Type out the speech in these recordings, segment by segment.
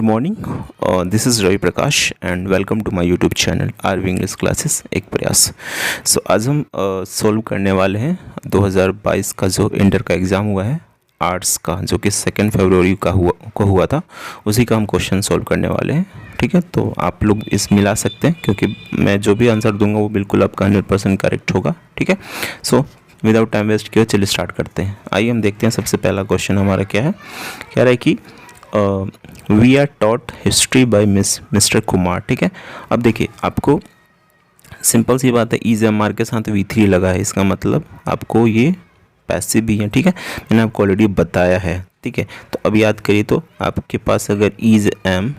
Morning, this is Ravi Prakash and welcome to my YouTube channel RV English classes एक प्रयास। सो आज हम सॉल्व करने वाले हैं 2022 का जो इंटर का एग्ज़ाम हुआ है आर्ट्स का, जो कि 2 फरवरी का हुआ था, उसी का हम क्वेश्चन सॉल्व करने वाले हैं। ठीक है, तो आप लोग इस मिला सकते हैं क्योंकि मैं जो भी आंसर दूंगा वो बिल्कुल आपका 100% करेक्ट होगा। ठीक है, सो विदाउट टाइम वेस्ट किए चलिए स्टार्ट करते हैं। आइए हम देखते हैं सबसे पहला क्वेश्चन हमारा क्या है। कह रहा है कि we are taught history by mister Kumar. ठीक है, अब देखिए आपको सिंपल सी बात है, इज एम आर के साथ V3 लगा है, इसका मतलब आपको ये पैसिव भी है। ठीक है, मैंने आपको ऑलरेडी बताया है। ठीक है, तो अब याद करिए, तो आपके पास अगर is M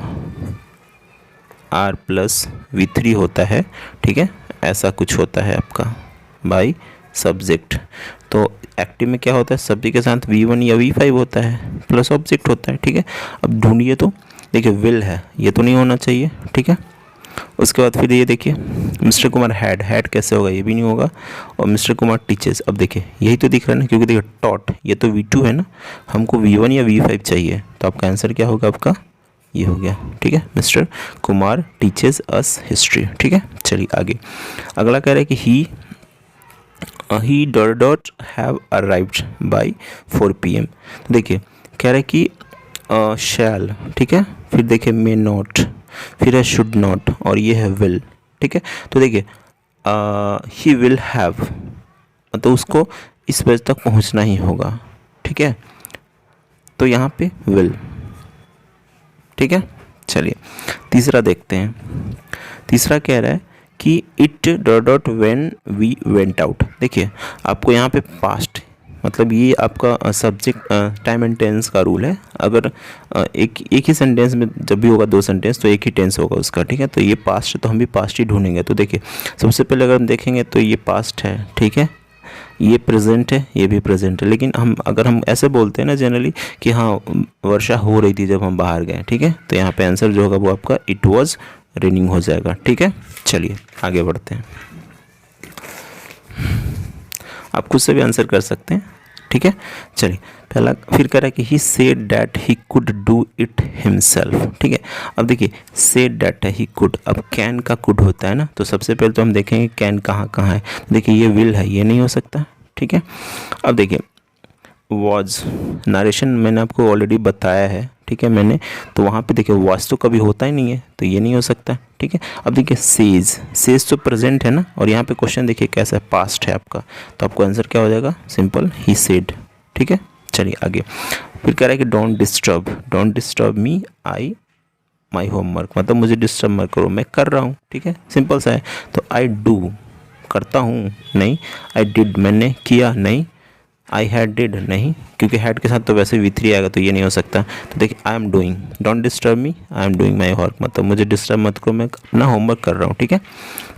R plus V3 होता है, ठीक है, ऐसा कुछ होता है आपका बाय सब्जेक्ट, तो एक्टिव में क्या होता है, सब्जेक्ट के साथ V1 या V5 होता है प्लस ऑब्जेक्ट होता है। ठीक है, अब ढूंढिए, तो देखिए विल है, ये तो नहीं होना चाहिए। ठीक है, उसके बाद फिर ये देखिए मिस्टर कुमार हैड कैसे होगा, ये भी नहीं होगा। और मिस्टर कुमार टीचर्स, अब देखिए यही तो दिख रहा है ना, क्योंकि देखिए टॉट ये तो V2 है ना, हमको V1 या V5 चाहिए, तो आपका आंसर क्या होगा, आपका ये हो गया। ठीक है, मिस्टर कुमार टीचर्स अस हिस्ट्री। ठीक है, चलिए आगे। अगला कह रहा है कि he dot have arrived by 4 PM। तो देखिए कह रहा है कि shall, ठीक है, फिर देखिए may not, फिर है should not, और ये है will। ठीक है, तो देखिए he will have, मतलब उसको इस बजे तक पहुंचना ही होगा। ठीक है, तो यहाँ पे will। ठीक है, चलिए तीसरा देखते हैं। तीसरा कह रहा है कि it dot when we went out. देखिए आपको यहाँ पे पास्ट, मतलब ये आपका सब्जेक्ट टाइम एंड टेंस का रूल है। अगर एक ही सेंटेंस में जब भी होगा 2 सेंटेंस, तो एक ही टेंस होगा उसका। ठीक है, तो ये पास्ट है तो हम भी पास्ट ही ढूंढेंगे। तो देखिए सबसे पहले अगर हम देखेंगे तो ये पास्ट है, ठीक है, ये प्रेजेंट है, ये भी प्रेजेंट है। लेकिन अगर हम ऐसे बोलते हैं ना जनरली कि हाँ वर्षा हो रही थी जब हम बाहर गए, ठीक है, तो यहाँ पे आंसर जो होगा वो आपका इट वाज रेनिंग हो जाएगा। ठीक है, चलिए आगे बढ़ते हैं। आप खुद से भी आंसर कर सकते हैं। ठीक है, चलिए पहला फिर कह रहा है कि he said that he could do it himself. ठीक है, अब देखिए सेड दैट है, ही कुड, अब कैन का कुड होता है ना, तो सबसे पहले तो हम देखेंगे कैन कहाँ है। देखिए ये विल है, ये नहीं हो सकता। ठीक है, अब देखिए वॉज, नरेशन मैंने आपको ऑलरेडी बताया है। ठीक है, मैंने तो वहाँ पे देखिए वॉज तो कभी होता ही नहीं है, तो ये नहीं हो सकता। ठीक है, अब देखिए सेज तो प्रेजेंट है ना, और यहाँ पे क्वेश्चन देखिए कैसा है, पास्ट है आपका, तो आपको आंसर क्या हो जाएगा, सिंपल ही सेड। ठीक है, चलिए आगे। फिर कह रहा है कि don't disturb me my homework, मतलब मुझे डिस्टर्ब मत करो, मैं कर रहा हूँ। ठीक है, सिंपल सा है। तो आई डू, करता हूँ, नहीं। आई डिड, मैंने किया, नहीं। आई हैड डिड, नहीं, क्योंकि हैड के साथ तो वैसे V3 आएगा, तो ये नहीं हो सकता। तो देखिए I am doing, don't disturb me, I am doing my work, मतलब मुझे डिस्टर्ब मत करो, मैं अपना होमवर्क कर रहा हूँ। ठीक है,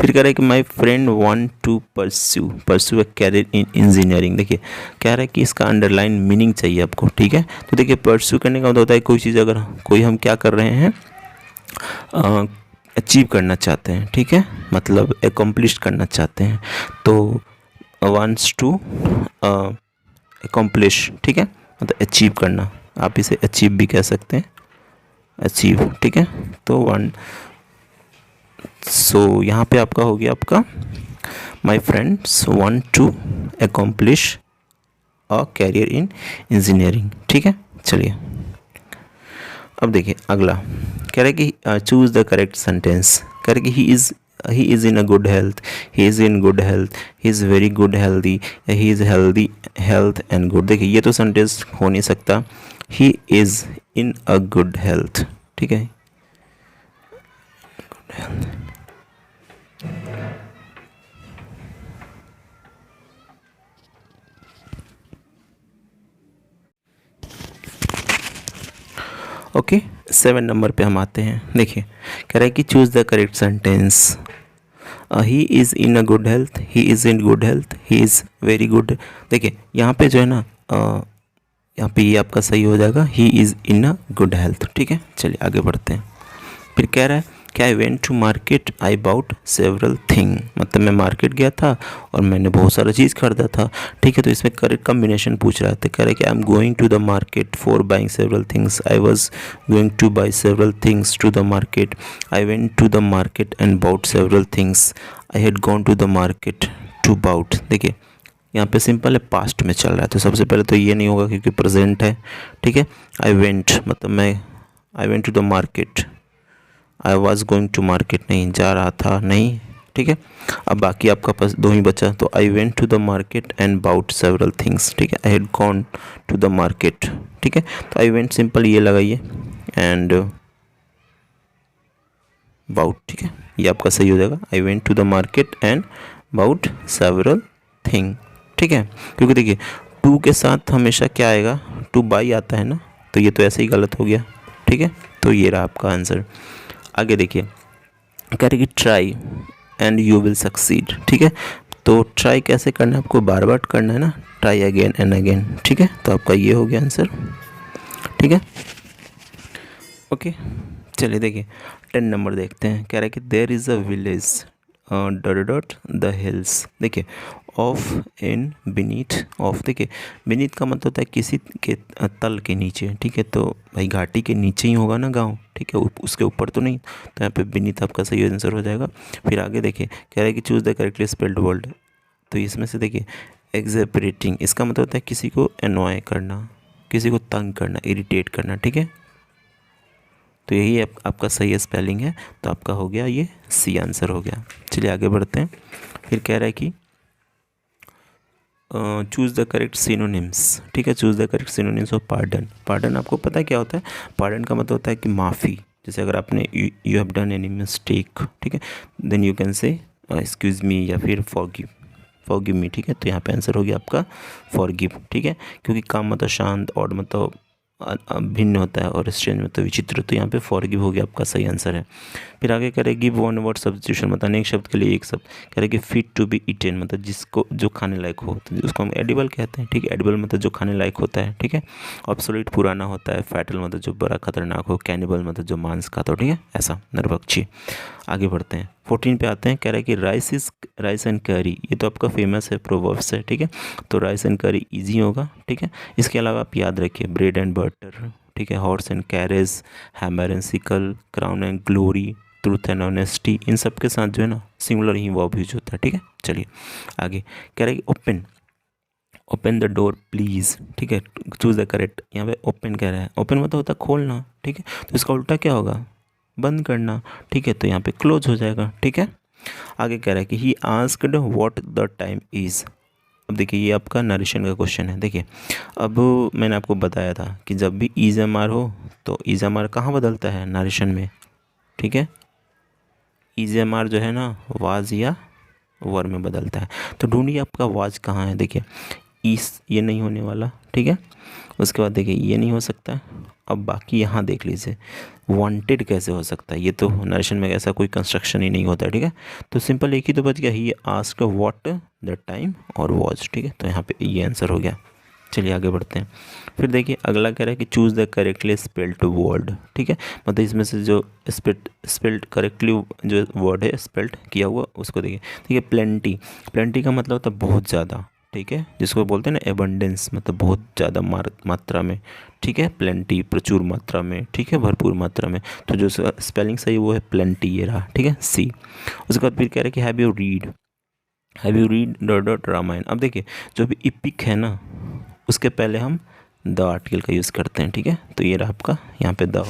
फिर कह रहा है कि my friend want to pursue a career in engineering. देखिए कह रहा है कि इसका अंडरलाइन मीनिंग चाहिए आपको। ठीक है, तो देखिए परस्यू करने का मतलब होता है कोई चीज़ अगर कोई हम क्या कर रहे हैं, अचीव करना चाहते हैं। ठीक है, मतलब एकम्प्लिश करना चाहते हैं, तो वांट्स टू अकम्प्लिश। ठीक है, मतलब अचीव करना, आप इसे अचीव भी कह सकते हैं, अचीव। ठीक है, तो सो यहाँ पे आपका हो गया आपका my friends want to accomplish a career in engineering. ठीक है, चलिए अब देखिए अगला कह रहा है कि चूज द करेक्ट सेंटेंस। कह रहा है कि he is in a good health, he is in good health, he is very good healthy, he is healthy health and good। देखिए ये तो सेंटेंस हो नहीं सकता, he is in a good health। ठीक है, good health। ओके, 7 नंबर पे हम आते हैं। देखिए कह रहा है कि choose the correct sentence. He is in a good health, he is in good health, he is very good. देखिए यहाँ पे जो है ना, यहाँ पे ये आपका सही हो जाएगा, he is in a good health. ठीक है, चलिए आगे बढ़ते हैं। फिर कह रहा है क्या I went to market I bought several thing, मतलब मैं मार्केट गया था और मैंने बहुत सारा चीज़ खरीदा था। ठीक है, तो इसमें करेक्ट कम्बिनेशन पूछ रहा था, कह रहे कि I am going to the market for buying several things, I was going to buy several things to the market, I went to the market and bought several things, I had gone to the market to bought. देखिए यहाँ पे simple है, past में चल रहा है, तो सबसे पहले तो ये नहीं होगा क्योंकि प्रेजेंट है। ठीक है, आई वेंट मतलब मैं I went to the market, I was going to market नहीं, जा रहा था नहीं। ठीक है, अब बाकी आपका पास दो ही बचा, तो I went to the market and bought several things. ठीक है, I had gone to the market. ठीक है, तो आई वेंट सिंपल ये लगाइए एंड बाउट। ठीक है, ये आपका सही हो जाएगा, I went to the market and bought several thing. ठीक है, क्योंकि देखिए टू के साथ हमेशा क्या आएगा, टू बाई आता है ना, तो ये तो ऐसे ही गलत हो गया। ठीक है, तो ये रहा आपका आंसर। आगे देखिए, कह रहे कि try and you will succeed. ठीक है, तो ट्राई कैसे करना है, आपको बार बार करना है ना, ट्राई अगेन एंड अगेन। ठीक है, तो आपका ये हो गया आंसर। ठीक है, ओके, चलिए देखिए 10 नंबर देखते हैं। कह रहा है कि there is a village dot dot the hills. देखिए ऑफ इन बीनीथ, ऑफ देखिए बीनीथ का मतलब होता है किसी के तल के नीचे। ठीक है, तो भाई घाटी के नीचे ही होगा ना गांव। ठीक है, उसके ऊपर तो नहीं, तो यहाँ पे बीनीथ आपका सही आंसर हो जाएगा। फिर आगे देखिए कह रहा है कि choose the correctly spelled word, तो इसमें से देखिए एक्सेपरेटिंग, इसका मतलब होता है किसी को एनॉय करना, किसी को तंग करना, इरिटेट करना। ठीक है, तो यही आपका सही स्पेलिंग है, तो आपका हो गया ये सी आंसर हो गया। चलिए आगे बढ़ते हैं। फिर कह रहा है कि चूज़ द करेक्ट सिनोनिम्स। ठीक है, choose the correct synonyms of pardon. Pardon आपको पता है क्या होता है, पार्डन का मतलब होता है कि माफ़ी। जैसे अगर आपने you have done any mistake, ठीक है, then you can say excuse me या फिर फॉरगिव मी। ठीक है, तो यहाँ पे आंसर हो गया आपका फॉरगिव। ठीक है, क्योंकि काम मतलब शांत, और मतलब भिन्न होता है, और स्ट्रेंज मतलब विचित्र, तो यहाँ पे फॉरगिव हो गया आपका सही आंसर है। फिर आगे कह रहे गिव वन वर्ड सब्स्टिट्यूशन, मतलब अनेक शब्द के लिए एक शब्द। कह रहे कि फिट टू बी ईटेन, मतलब जिसको जो खाने लायक हो, तो उसको हम एडिबल कहते हैं। ठीक है, एडिबल मतलब जो खाने लायक होता है। ठीक है, ऑब्सोलीट पुराना होता है, फैटल मतलब जो बड़ा खतरनाक हो, कैनिबल मतलब जो मांस खाता हो। ठीक है, ऐसा नरभक्षी। आगे बढ़ते हैं, 14 पे आते हैं। कह रहा है कि राइस एंड करी, ये तो आपका फेमस है, प्रोवर्ब्स है। ठीक है, तो राइस एंड करी इजी होगा। ठीक है, इसके अलावा आप याद रखिए ब्रेड एंड बटर। ठीक है, horse and carriage, hammer and sickle, crown and glory, truth and honesty, इन सब के साथ जो है ना सिंगुलर ही वर्ब यूज होता है। ठीक है, चलिए आगे कह रहा है कि ओपन द डोर प्लीज़। ठीक है, चूज़ द करेक्ट, यहाँ पे ओपन कह रहा है, ओपन मतलब होता है खोलना। ठीक है, तो इसका उल्टा क्या होगा, बंद करना। ठीक है, तो यहाँ पे क्लोज हो जाएगा। ठीक है, आगे कह रहा है कि he asked what the time is. अब देखिए ये आपका नरेशन का क्वेश्चन है। देखिए अब मैंने आपको बताया था कि जब भी इज एम आर हो तो इज एम आर कहाँ बदलता है, नरेशन में। ठीक है, इज एम आर जो है ना वाज या वर में बदलता है, तो ढूंढिए आपका वाज कहाँ है। देखिए इस ये नहीं होने वाला। ठीक है, उसके बाद देखिए ये नहीं हो सकता। अब बाकी यहाँ देख लीजिए वांटेड कैसे हो सकता है, ये तो नरेशन में ऐसा कोई कंस्ट्रक्शन ही नहीं होता है। ठीक है, तो सिंपल एक ही तो बच गया, he asked what the time और वॉच। ठीक है, तो यहाँ पे ये आंसर हो गया। चलिए आगे बढ़ते हैं। फिर देखिए अगला कह रहा है कि choose the correctly spelled word. ठीक है, मतलब इसमें से जो स्पेल्ड करेक्टली जो वर्ड है स्पेल्ड किया हुआ उसको देखिए। ठीक है, प्लेंटी का मतलब होता है बहुत ज़्यादा। ठीक है, जिसको बोलते हैं ना एबंडेंस, मतलब बहुत ज़्यादा मात्रा में। ठीक है, प्लेंटी प्रचुर मात्रा में। ठीक है, भरपूर मात्रा में, तो जो स्पेलिंग सही वो है प्लेंटी, ये रहा। ठीक है, सी। उसके बाद फिर कह रहा है कि have you read dot dot Ramayana. अब देखिए जो भी इपिक है ना उसके पहले हम द आर्टिकल का यूज़ करते हैं। ठीक है, तो ये रहा आपका यहाँ पे द।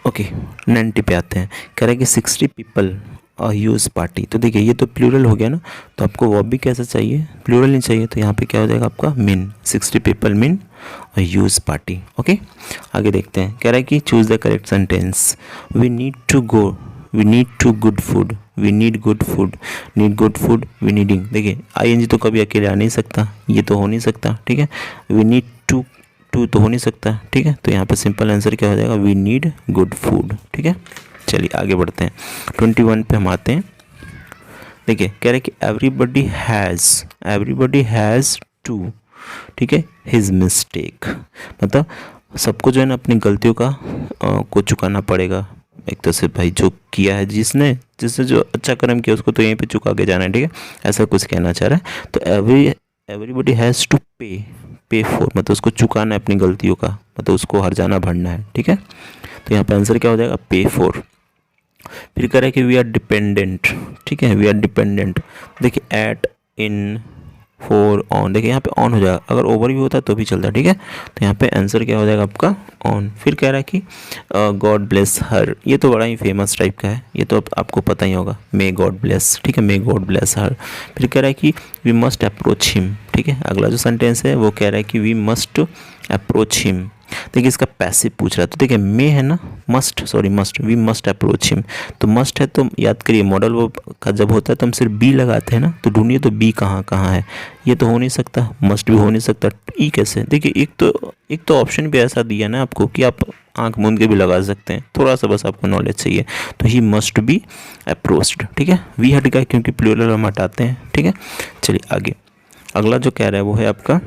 ओके, 90 पे आते हैं। कह रहा है कि 60 पीपल अ ह्यूज पार्टी। तो देखिए ये तो प्लूरल हो गया ना, तो आपको वो भी कैसा चाहिए, प्लूरल नहीं चाहिए, तो यहाँ पे क्या हो जाएगा आपका mean, 60 people mean a huge party. Okay, आगे देखते हैं। कह रहा है कि choose the correct sentence. We need good food, we need good food, we needing. देखिए आई तो कभी अकेले आ नहीं सकता, ये तो हो नहीं सकता। ठीक है, वी नीड टू तो हो नहीं सकता। ठीक है, तो यहाँ पे सिंपल आंसर क्या हो जाएगा, वी नीड गुड फूड। ठीक है, चलिए आगे बढ़ते हैं। 21 पे हम आते हैं। देखिए कह रहे कि एवरीबडी हैज़ टू। ठीक है, हिज मिस्टेक, मतलब सबको जो है ना अपनी गलतियों को चुकाना पड़ेगा। एक तरह से भाई जो किया है जिसने जो अच्छा कर्म किया उसको तो यहीं पे चुका के जाना है, ठीक है, ऐसा कुछ कहना चाह रहा है। तो एवरीबडी हैज़ टू पे फॉर, मतलब उसको चुकाना है अपनी गलतियों का, मतलब उसको हर जाना भरना है, ठीक है। तो यहाँ पे आंसर क्या हो जाएगा, पे फॉर। फिर कह रहा है कि वी आर डिपेंडेंट, ठीक है, वी आर डिपेंडेंट। देखिए एट, इन, फोर, ऑन, देखिए यहाँ पे ऑन हो जाएगा, अगर ओवर भी होता तो भी चलता, ठीक है। तो यहाँ पे आंसर क्या हो जाएगा आपका ऑन। फिर कह रहा है कि गॉड ब्लेस हर, ये तो बड़ा ही फेमस टाइप का है, ये तो आपको पता ही होगा, मे गॉड ब्लेस, ठीक है, मे गॉड ब्लेस हर। फिर कह रहा है कि वी मस्ट अप्रोच हिम, ठीक है, अगला जो सेंटेंस है वो कह रहा है कि वी मस्ट अप्रोच हिम। देखिए इसका पैसिव पूछ रहा है, तो देखिए मे है ना, must we must approach him. तो मस्ट है तो याद करिए मॉडल वो का जब होता है तो हम सिर्फ बी लगाते हैं ना, तो ढूंढिए तो बी कहाँ कहाँ है, ये तो हो नहीं सकता, मस्ट भी हो नहीं सकता, ई कैसे। देखिए एक तो ऑप्शन भी ऐसा दिया ना आपको कि आप आंख मूंद के भी लगा सकते हैं, थोड़ा सा बस आपको नॉलेज चाहिए। तो ही मस्ट बी अप्रोच्ड, ठीक है, वी हट गया क्योंकि प्लूरल हम हटाते हैं, ठीक है। चलिए आगे, अगला जो कह रहा है वो है आपका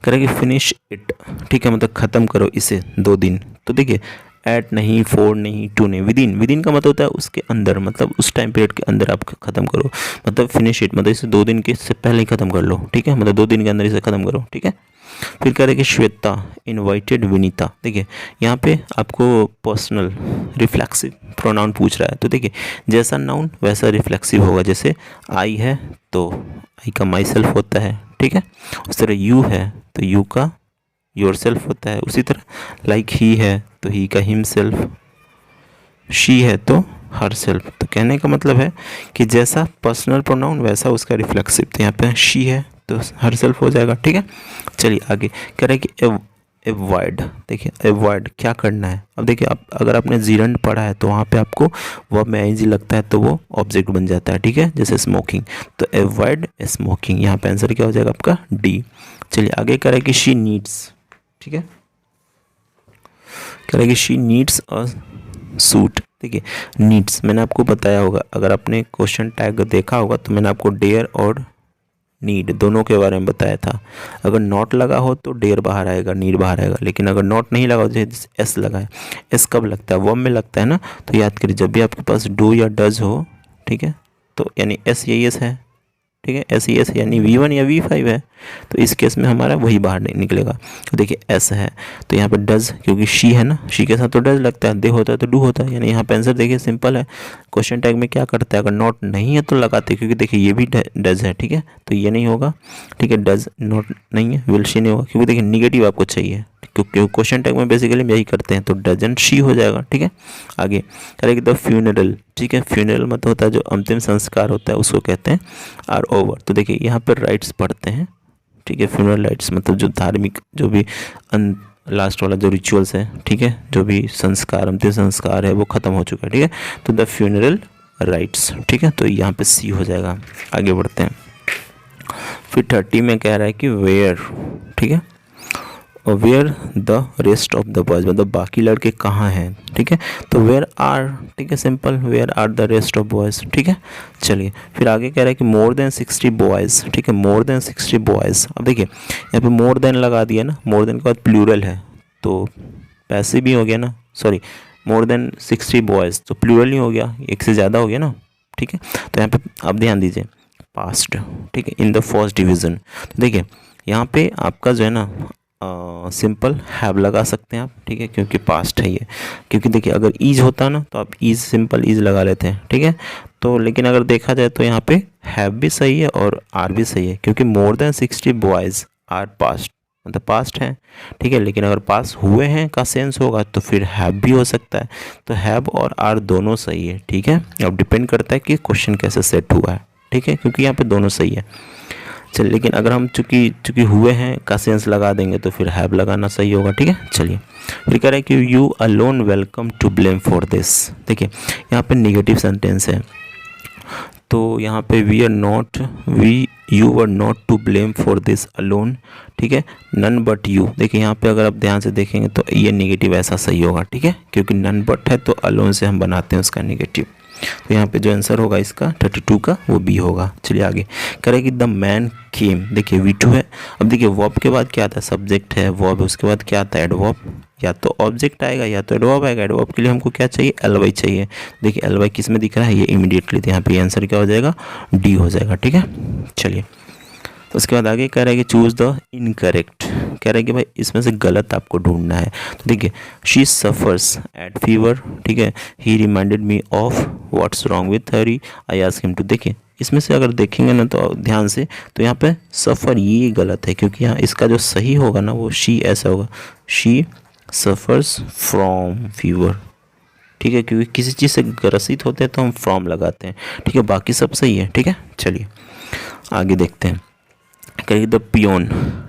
करें कि फिनिश इट, ठीक है, मतलब ख़त्म करो इसे 2 दिन। तो देखिए एट नहीं, 4 नहीं, 2 नहीं, विदिन का मतलब होता है उसके अंदर, मतलब उस टाइम पीरियड के अंदर आप ख़त्म करो, मतलब फिनिश इट, मतलब इसे 2 दिन के से पहले ही ख़त्म कर लो, ठीक है, मतलब 2 दिन के अंदर इसे ख़त्म करो, ठीक है। फिर कह रहे कि श्वेता इनवाइटेड विनीता। देखिए यहाँ पे आपको पर्सनल रिफ्लेक्सिव प्रोनाउन पूछ रहा है, तो देखिए जैसा नाउन वैसा रिफ्लेक्सिव होगा, जैसे आई है तो आई का माई सेल्फ होता है, ठीक है, उस तरह यू है तो यू का योर सेल्फ होता है, उसी तरह लाइक ही है तो ही का हिम सेल्फ, शी है तो हर सेल्फ। तो कहने का मतलब है कि जैसा पर्सनल प्रोनाउन वैसा उसका रिफ्लेक्सिव, तो यहाँ पे शी है तो हर सेल्फ हो जाएगा, ठीक है। चलिए आगे कह रहे हैं कि एवॉइड, देखिए एवॉइड क्या करना है। अब देखिए आप अगर आपने जीरंड पढ़ा है तो वहाँ पे आपको वर्ब में आईएनजी लगता है तो वो ऑब्जेक्ट बन जाता है, ठीक है, जैसे स्मोकिंग, तो एवॉइड स्मोकिंग, यहाँ पे आंसर क्या हो जाएगा आपका डी। चलिए आगे कह रहा है कि शी नीड्स, ठीक है, कह रहा है कि शी नीड्स अ सूट। देखिए नीड्स मैंने आपको बताया होगा, अगर आपने क्वेश्चन टैग देखा होगा तो मैंने आपको डेयर और नीड दोनों के बारे में बताया था। अगर नॉट लगा हो तो डेयर बाहर आएगा, नीड बाहर आएगा, लेकिन अगर नॉट नहीं लगा हो, जैसे एस लगा है, एस कब लगता है, वर्ब में लगता है ना, तो याद करिए जब भी आपके पास डू या डज हो, ठीक है, तो यानी एस यही एस है, ठीक है, एस ई एस यानी V1 या V5 है, तो इस केस में हमारा वही बाहर नहीं निकलेगा। तो देखिए एस है तो यहाँ पे डज, क्योंकि शी है ना, शी के साथ तो डज लगता है, दे होता है तो डू होता है, यानी यहाँ पे आंसर देखिए सिंपल है। क्वेश्चन टैग में क्या करता है, अगर नॉट नहीं है तो लगाते, क्योंकि देखिए ये भी डज है, ठीक है, तो ये नहीं होगा, ठीक है, डज नॉट नहीं है, विल शी नहीं होगा, क्योंकि देखिए निगेटिव आपको चाहिए, क्योंकि क्वेश्चन टैग में बेसिकली यही करते हैं, तो डजंट शी हो जाएगा, ठीक है। आगे करेंगे द फ्यूनरल, ठीक है, फ्यूनरल मतलब होता है जो अंतिम संस्कार होता है उसको कहते हैं आर ओवर। तो देखिए यहाँ पर राइट्स पढ़ते हैं, ठीक है, फ्यूनरल राइट्स मतलब जो धार्मिक जो भी लास्ट वाला जो रिचुअल्स है, ठीक है, जो भी संस्कार अंतिम संस्कार है वो ख़त्म हो चुका है, ठीक है, तो द फ्यूनरल राइट्स, ठीक है, तो यहाँ पे सी हो जाएगा। आगे बढ़ते हैं, फिर 30 में कह रहा है कि वेयर, ठीक है, where the rest of the boys, मतलब बाकी लड़के कहाँ हैं, ठीक है, तो वेयर आर, ठीक है, simple, where are the rest of boys, ठीक है। चलिए फिर आगे कह रहा है कि मोर देन 60 बॉयज़, ठीक है, मोर देन 60 बॉयज़। अब देखिए यहाँ पे मोर देन लगा दिया ना, मोर देन के बाद प्लूरल है तो पैसिव भी हो गया ना, सॉरी मोर देन 60 बॉयज़ तो प्लूरल नहीं हो गया, एक से ज़्यादा हो गया ना, ठीक है। तो यहाँ पे आप ध्यान दीजिए पास्ट, ठीक है, इन द फर्स्ट डिवीज़न। तो देखिए यहाँ पे आपका जो है ना सिंपल हैव लगा सकते हैं आप, ठीक है, क्योंकि पास्ट है ये, क्योंकि देखिए अगर ईज होता ना तो आप ईज सिंपल ईज लगा लेते हैं, ठीक है, तो लेकिन अगर देखा जाए तो यहाँ पे हैव भी सही है और आर भी सही है, क्योंकि more than 60 boys are past, मतलब पास्ट है, ठीक है, लेकिन अगर पास हुए हैं का सेंस होगा तो फिर हैव भी हो सकता है, तो हैव और आर दोनों सही है, ठीक है। अब डिपेंड करता है कि क्वेश्चन कैसे सेट हुआ है, ठीक है, क्योंकि यहाँ पे दोनों सही है। चलिए लेकिन अगर हम चूँकि हुए हैं का सेंस लगा देंगे तो फिर हैव लगाना सही होगा, ठीक है। चलिए फिर कह रहे हैं कि you alone welcome to blame for this. देखिए यहाँ पे निगेटिव सेंटेंस है तो यहाँ पे you were not to blame for this alone, ठीक है। नन बट यू, देखिए यहाँ पे अगर आप ध्यान से देखेंगे तो ये नेगेटिव ऐसा सही होगा, ठीक है, क्योंकि नन बट है तो अलोन से हम बनाते हैं उसका नेगेटिव। तो यहाँ पे जो आंसर होगा इसका 32 का वो बी होगा। चलिए आगे करेगी द मैन केम, देखिए V2 है। अब देखिए वर्ब के बाद क्या आता है, सब्जेक्ट है वर्ब, उसके बाद क्या आता है एडवर्ब, या तो ऑब्जेक्ट आएगा या तो एडवर्ब आएगा। एडवर्ब के लिए हमको क्या चाहिए, एलवाई चाहिए। देखिए एलवाई किस में दिख रहा है, ये इमीडिएटली, तो यहाँ पे आंसर क्या हो जाएगा, डी हो जाएगा, ठीक है। चलिए उसके बाद आगे कह रहा है कि चूज़ द इनकरेक्ट, कह रहा है कि भाई इसमें से गलत आपको ढूंढना है। तो देखिए शी सफ़र्स एट फीवर, ठीक है, he reminded me of what's wrong with Harry, I ask him to. देखिए इसमें से अगर देखेंगे ना तो ध्यान से, तो यहाँ पे सफ़र ये गलत है, क्योंकि यहाँ इसका जो सही होगा ना वो शी ऐसा होगा, शी सफ़र्स फ्रॉम फीवर, ठीक है, क्योंकि किसी चीज़ से ग्रसित होते हैं तो हम फ्रॉम लगाते हैं, ठीक है, बाकी सब सही है, ठीक है। चलिए आगे देखते हैं, करेगी द पियोन,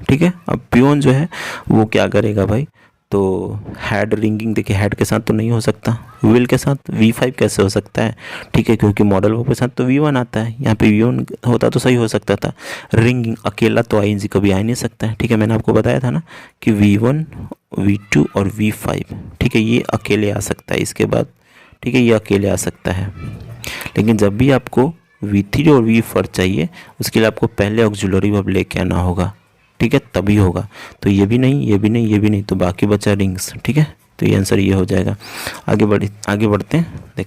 ठीक है। अब पियोन जो है वो क्या करेगा भाई, तो हैड रिंगिंग, देखिए हैड के साथ तो नहीं हो सकता, विल के साथ V5 कैसे हो सकता है, ठीक है, क्योंकि मॉडल वर्ब के साथ तो V1 आता है, यहाँ पे V1 होता तो सही हो सकता था। रिंगिंग अकेला तो ING कभी आ ही नहीं सकता है, ठीक है, मैंने आपको बताया था ना कि V1 V2 और V5, ठीक है, ये अकेले आ सकता है इसके बाद, ठीक है, ये अकेले आ सकता है। लेकिन जब भी आपको V3 और V4 चाहिए उसके लिए आपको पहले ऑक्सिलरी वर्ब लेके आना होगा, ठीक है, तभी होगा। तो ये भी नहीं, ये भी नहीं, ये भी नहीं, तो बाकी बचा रिंग्स, ठीक है, तो ये आंसर ये हो जाएगा। आगे बढ़ते हैं, देख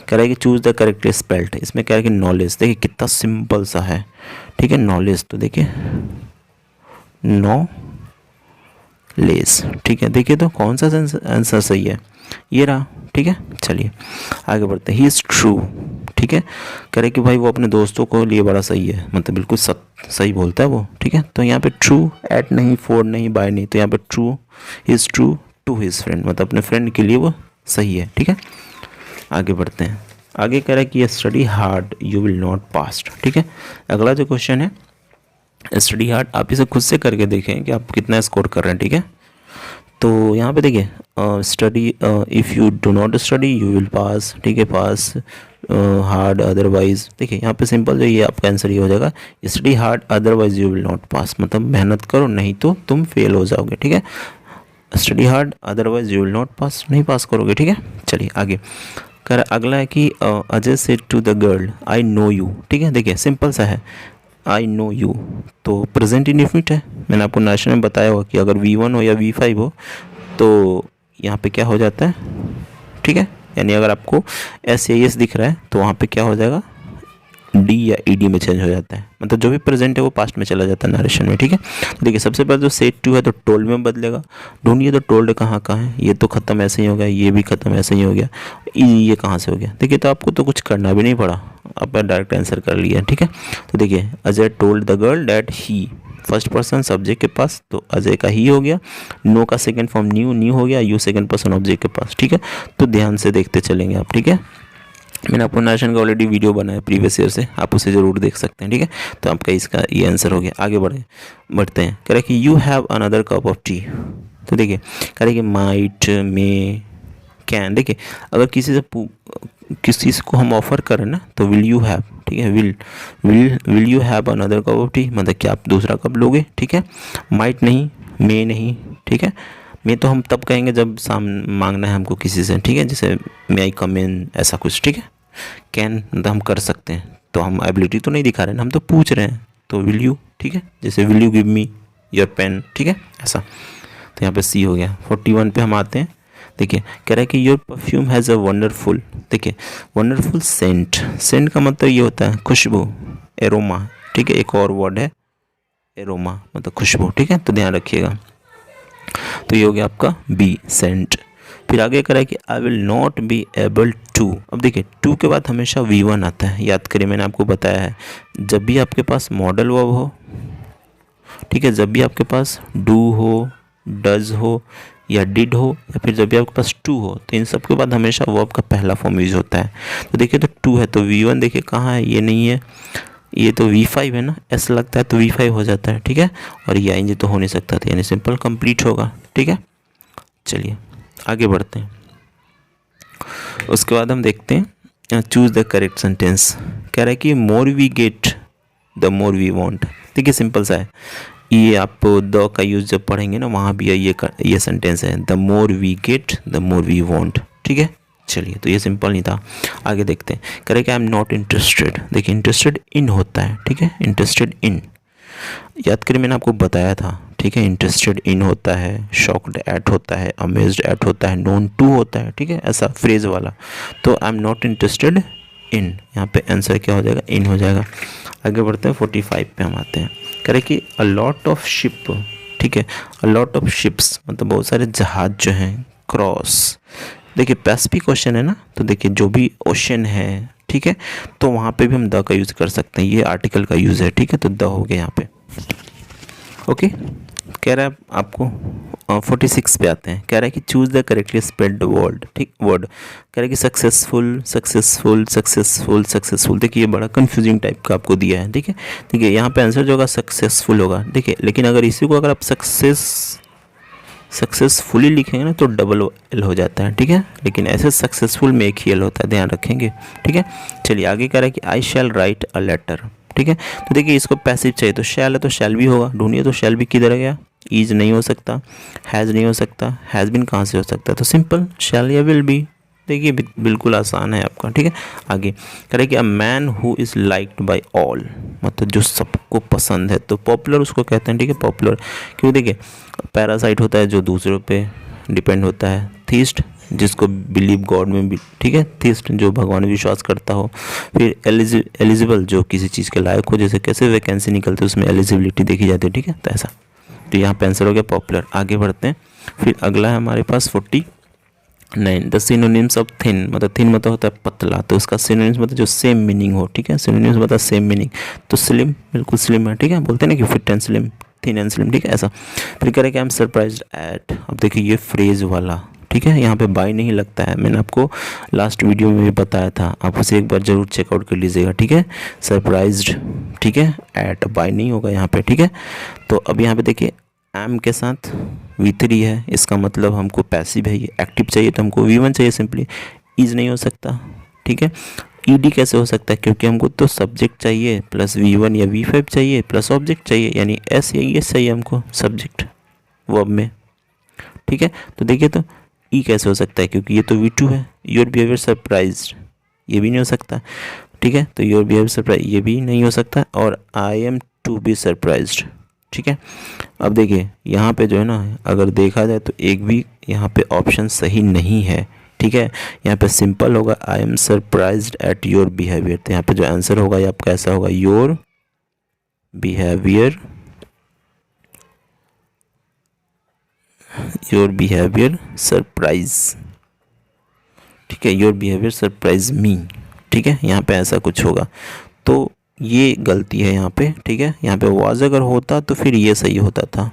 कह रहा है कि चूज़ द करेक्ट स्पेल्ड, इसमें कह रहा है कि नॉलेज, देखिए कितना सिंपल सा है, ठीक है, नॉलेज, तो देखिए नॉलेज, ठीक है, देखिए तो कौन सा आंसर सही है, ये रहा, ठीक है। चलिए आगे बढ़ते हैं, ही इज़ ट्रू, ठीक है, करे कि भाई वो अपने दोस्तों को लिए बड़ा सही है, मतलब बिल्कुल सही बोलता है वो, ठीक है। तो यहाँ पे ट्रू, एट नहीं, फॉर नहीं, बाय नहीं, तो यहाँ पे true, he is true to his friend, मतलब अपने फ्रेंड के लिए वो सही है, ठीक है। आगे बढ़ते हैं, आगे कह रहा है कि study hard you will not pass, ठीक है। अगला जो क्वेश्चन है स्टडी हार्ड, आप इसे खुद से करके देखें कि आप कितना स्कोर कर रहे हैं, ठीक है। तो यहाँ पे देखिए study, if you do not study you will pass, ठीक है, पास हार्ड अदरवाइज, देखिए यहाँ पे सिंपल जो ये आपका आंसर ये हो जाएगा, study hard otherwise you will not pass, मतलब मेहनत करो नहीं तो तुम फेल हो जाओगे, ठीक है। Study hard otherwise you will not pass, नहीं पास करोगे, ठीक है। चलिए आगे कर, अगला है कि Ajay said to the girl I know you, ठीक है, देखिए सिंपल सा है, आई नो यू, तो प्रेजेंट इंडेफिनिट है, मैंने आपको नेशन में बताया होगा कि अगर V1 हो या V5 हो तो यहाँ पे क्या हो जाता है, ठीक है, यानी अगर आपको SAS दिख रहा है तो वहाँ पे क्या हो जाएगा, D या ED में चेंज हो जाता है, मतलब जो भी प्रेजेंट है वो पास्ट में चला जाता है नरेशन में, ठीक है। तो देखिए सबसे पहले जो सेड टू है तो टोल्ड में बदलेगा, ढूंढिए तो टोल्ड कहाँ है, ये तो ख़त्म ऐसे ही हो गया, ये भी ख़त्म ऐसे ही हो गया, ये कहाँ से हो गया, देखिए तो आपको तो कुछ करना भी नहीं पड़ा, आपने डायरेक्ट आंसर कर लिया, ठीक है। तो देखिए Ajay told the girl that he, first person subject के पास तो अजय का ही हो गया, नो का सेकंड फॉर्म न्यू हो गया, यू सेकंड पर्सन ऑब्जेक्ट के पास, ठीक है। तो ध्यान से देखते चलेंगे आप, ठीक है, मैंने आपको नेशन का ऑलरेडी वीडियो बनाया प्रीवियस ईयर से, आप उसे ज़रूर देख सकते हैं, ठीक है। तो आपका इसका ये आंसर हो गया। आगे बढ़ते हैं, कह रहे कि you have another cup of T, तो देखिए कह रहे कि माइट मे कैन, देखिए अगर किसी चीज़ को हम ऑफ़र करें ना तो विल यू हैव, ठीक है, will you have another cup of T, मतलब क्या आप दूसरा कप लोगे, ठीक है। माइट नहीं, मे नहीं, ठीक है, मे तो हम तब कहेंगे जब मांगना है हमको किसी से, ठीक है, जैसे मे आई कम इन, ऐसा कुछ, ठीक है। कैन मतलब हम कर सकते हैं, तो हम एबिलिटी तो नहीं दिखा रहे हैं, हम तो पूछ रहे हैं, तो विल यू, ठीक है, जैसे will you give me your pen, ठीक है, ऐसा। तो यहाँ पे सी हो गया। 41 पे हम आते हैं, देखिए कह रहा है कि your perfume has a wonderful, देखिए वंडरफुल सेंट, सेंट का मतलब ये होता है खुशबू, एरोमा, ठीक है, एक और वर्ड है एरोमा मतलब खुशबू, ठीक है, तो ध्यान रखिएगा। तो ये हो गया आपका बी सेंट। फिर आगे करा है कि I will not be able to, अब देखिए टू के बाद हमेशा V1 आता है, याद करिए मैंने आपको बताया है, जब भी आपके पास मॉडल वर्ब हो, ठीक है, जब भी आपके पास डू हो, डज हो या डिड हो, या फिर जब भी आपके पास टू हो, तो इन सब के बाद हमेशा वर्ब का पहला फॉर्म यूज होता है। तो देखिए तो टू है तो V1 देखिए कहाँ है, ये नहीं है, ये तो V5 है ना, S लगता है तो V5 हो जाता है, ठीक है, और ये ING तो हो नहीं सकता था, यानी सिंपल कंप्लीट होगा, ठीक है। चलिए आगे बढ़ते हैं, उसके बाद हम देखते हैं चूज़ द करेक्ट सेंटेंस, कह रहा है कि more we get the more we want. देखिए सिंपल सा है, ये आप द का यूज़ जब पढ़ेंगे ना वहाँ भी ये सेंटेंस है, the more we get the more we want. ठीक है, चलिए तो ये सिंपल नहीं था, आगे देखते हैं। कह रहे कि आई एम नॉट इंटरेस्टेड। देखिए इंटरेस्टेड इन होता है, ठीक है, इंटरेस्टेड इन याद करिए, मैंने आपको बताया था, ठीक है। इंटरेस्टेड इन होता है, शॉक्ड एट होता है, अमेज्ड एट होता है, नोन टू होता है, ठीक है, ऐसा फ्रेज वाला। तो I am not interested in, यहाँ पे आंसर क्या हो जाएगा, इन हो जाएगा। आगे बढ़ते हैं 45 पे हम आते हैं। कह रहे कि अ लॉट ऑफ शिप, ठीक है, अ लॉट ऑफ शिप्स मतलब बहुत सारे जहाज जो हैं, क्रॉस। देखिए पैसिफिक ओशन है ना, तो देखिए जो भी ओशन है, ठीक है, तो वहाँ पे भी हम द का यूज़ कर सकते हैं, ये आर्टिकल का यूज़ है, ठीक है, तो द हो गया यहाँ पे। ओके, कह रहा है आपको 46 पे आते हैं। कह रहा है कि choose the correctly spelled word, ठीक, वर्ड। कह रहा है कि सक्सेसफुल सक्सेसफुल सक्सेसफुल सक्सेसफुल। देखिए ये बड़ा कंफ्यूजिंग टाइप का आपको दिया है, ठीक है। देखिए यहाँ पे आंसर जो होगा सक्सेसफुल होगा, देखिए, लेकिन अगर इसी को अगर आप सक्सेसफुली लिखेंगे ना तो डबल एल हो जाता है, ठीक है, लेकिन ऐसे सक्सेसफुल में एक ही एल होता है, ध्यान रखेंगे, ठीक है। चलिए आगे कह रहा है कि आई शैल राइट अ लेटर, ठीक है। तो देखिए इसको पैसिव चाहिए, तो शैल है तो शैल भी होगा, ढूंढिए, तो शैल भी किधर गया, इज नहीं हो सकता, हैज़ नहीं हो सकता, हैज़ बिन कहाँ से हो सकता है, तो सिंपल शैल या विल बी। देखिए बिल्कुल आसान है आपका, ठीक है। आगे कह रहे कि a man who is liked by all, मतलब जो सबको पसंद है, तो पॉपुलर उसको कहते हैं, ठीक है, पॉपुलर। क्योंकि देखिए पैरासाइट होता है जो दूसरों पे डिपेंड होता है, थीस्ट जिसको बिलीव गॉड में भी, ठीक है, थीस्ट जो भगवान में विश्वास करता हो, फिर एलिजिबल जो किसी चीज़ के लायक हो, जैसे कैसे वैकेंसी निकलती है उसमें एलिजिबिलिटी देखी जाती है, ठीक है, तो ऐसा। तो यहाँ पे आंसर हो गया पॉपुलर। आगे बढ़ते हैं, फिर अगला है हमारे पास 49, द सिनोनिम्स ऑफ थिन, मतलब थिन मतलब होता है पतला, तो उसका सिनोनिम्स मतलब जो सेम मीनिंग हो, ठीक है, सिनोनिम्स मतलब सेम मीनिंग, तो स्लिम बिल्कुल स्लिम है, ठीक है, बोलते हैं ना कि fit and slim, thin and slim, ठीक है, ऐसा। फिर कह रहे कि आई एम सरप्राइज्ड एट, अब देखिए ये फ्रेज वाला, ठीक है, यहाँ पे बाय नहीं लगता है, मैंने आपको लास्ट वीडियो में भी बताया था, आप उसे एक बार जरूर चेकआउट कर लीजिएगा, ठीक है, सरप्राइज्ड, ठीक है, एट, बाय नहीं होगा यहाँ पे, ठीक है। तो अब यहाँ पे देखिए एम के साथ V3 है, इसका मतलब हमको पैसिव है, ये एक्टिव चाहिए तो हमको V1 चाहिए सिंपली, इज नहीं हो सकता, ठीक है। ईडी कैसे हो सकता है, क्योंकि हमको तो सब्जेक्ट चाहिए प्लस V1 या V5 चाहिए प्लस ऑब्जेक्ट चाहिए, यानी एस या एस चाहिए हमको सब्जेक्ट वर्ब में, ठीक है। तो देखिए तो ई कैसे हो सकता है, क्योंकि ये तो V2 है। योर बिहेवियर सरप्राइज्ड, ये भी नहीं हो सकता, ठीक है, तो योर बिहेवियर सरप्राइज ये भी नहीं हो सकता, और I am to be surprised, ठीक है। अब देखिए यहाँ पे जो है ना, अगर देखा जाए तो एक भी यहाँ पे ऑप्शन सही नहीं है, ठीक है। यहाँ पे सिंपल होगा I am surprised at your behaviour, तो यहाँ पे जो आंसर होगा ये आपका ऐसा होगा, your behaviour, your behaviour surprise, ठीक है, योर बिहेवियर सरप्राइज मी, ठीक है, यहाँ पे ऐसा कुछ होगा, तो ये गलती है यहाँ पे, ठीक है। यहाँ पे वाज अगर होता तो फिर ये सही होता था,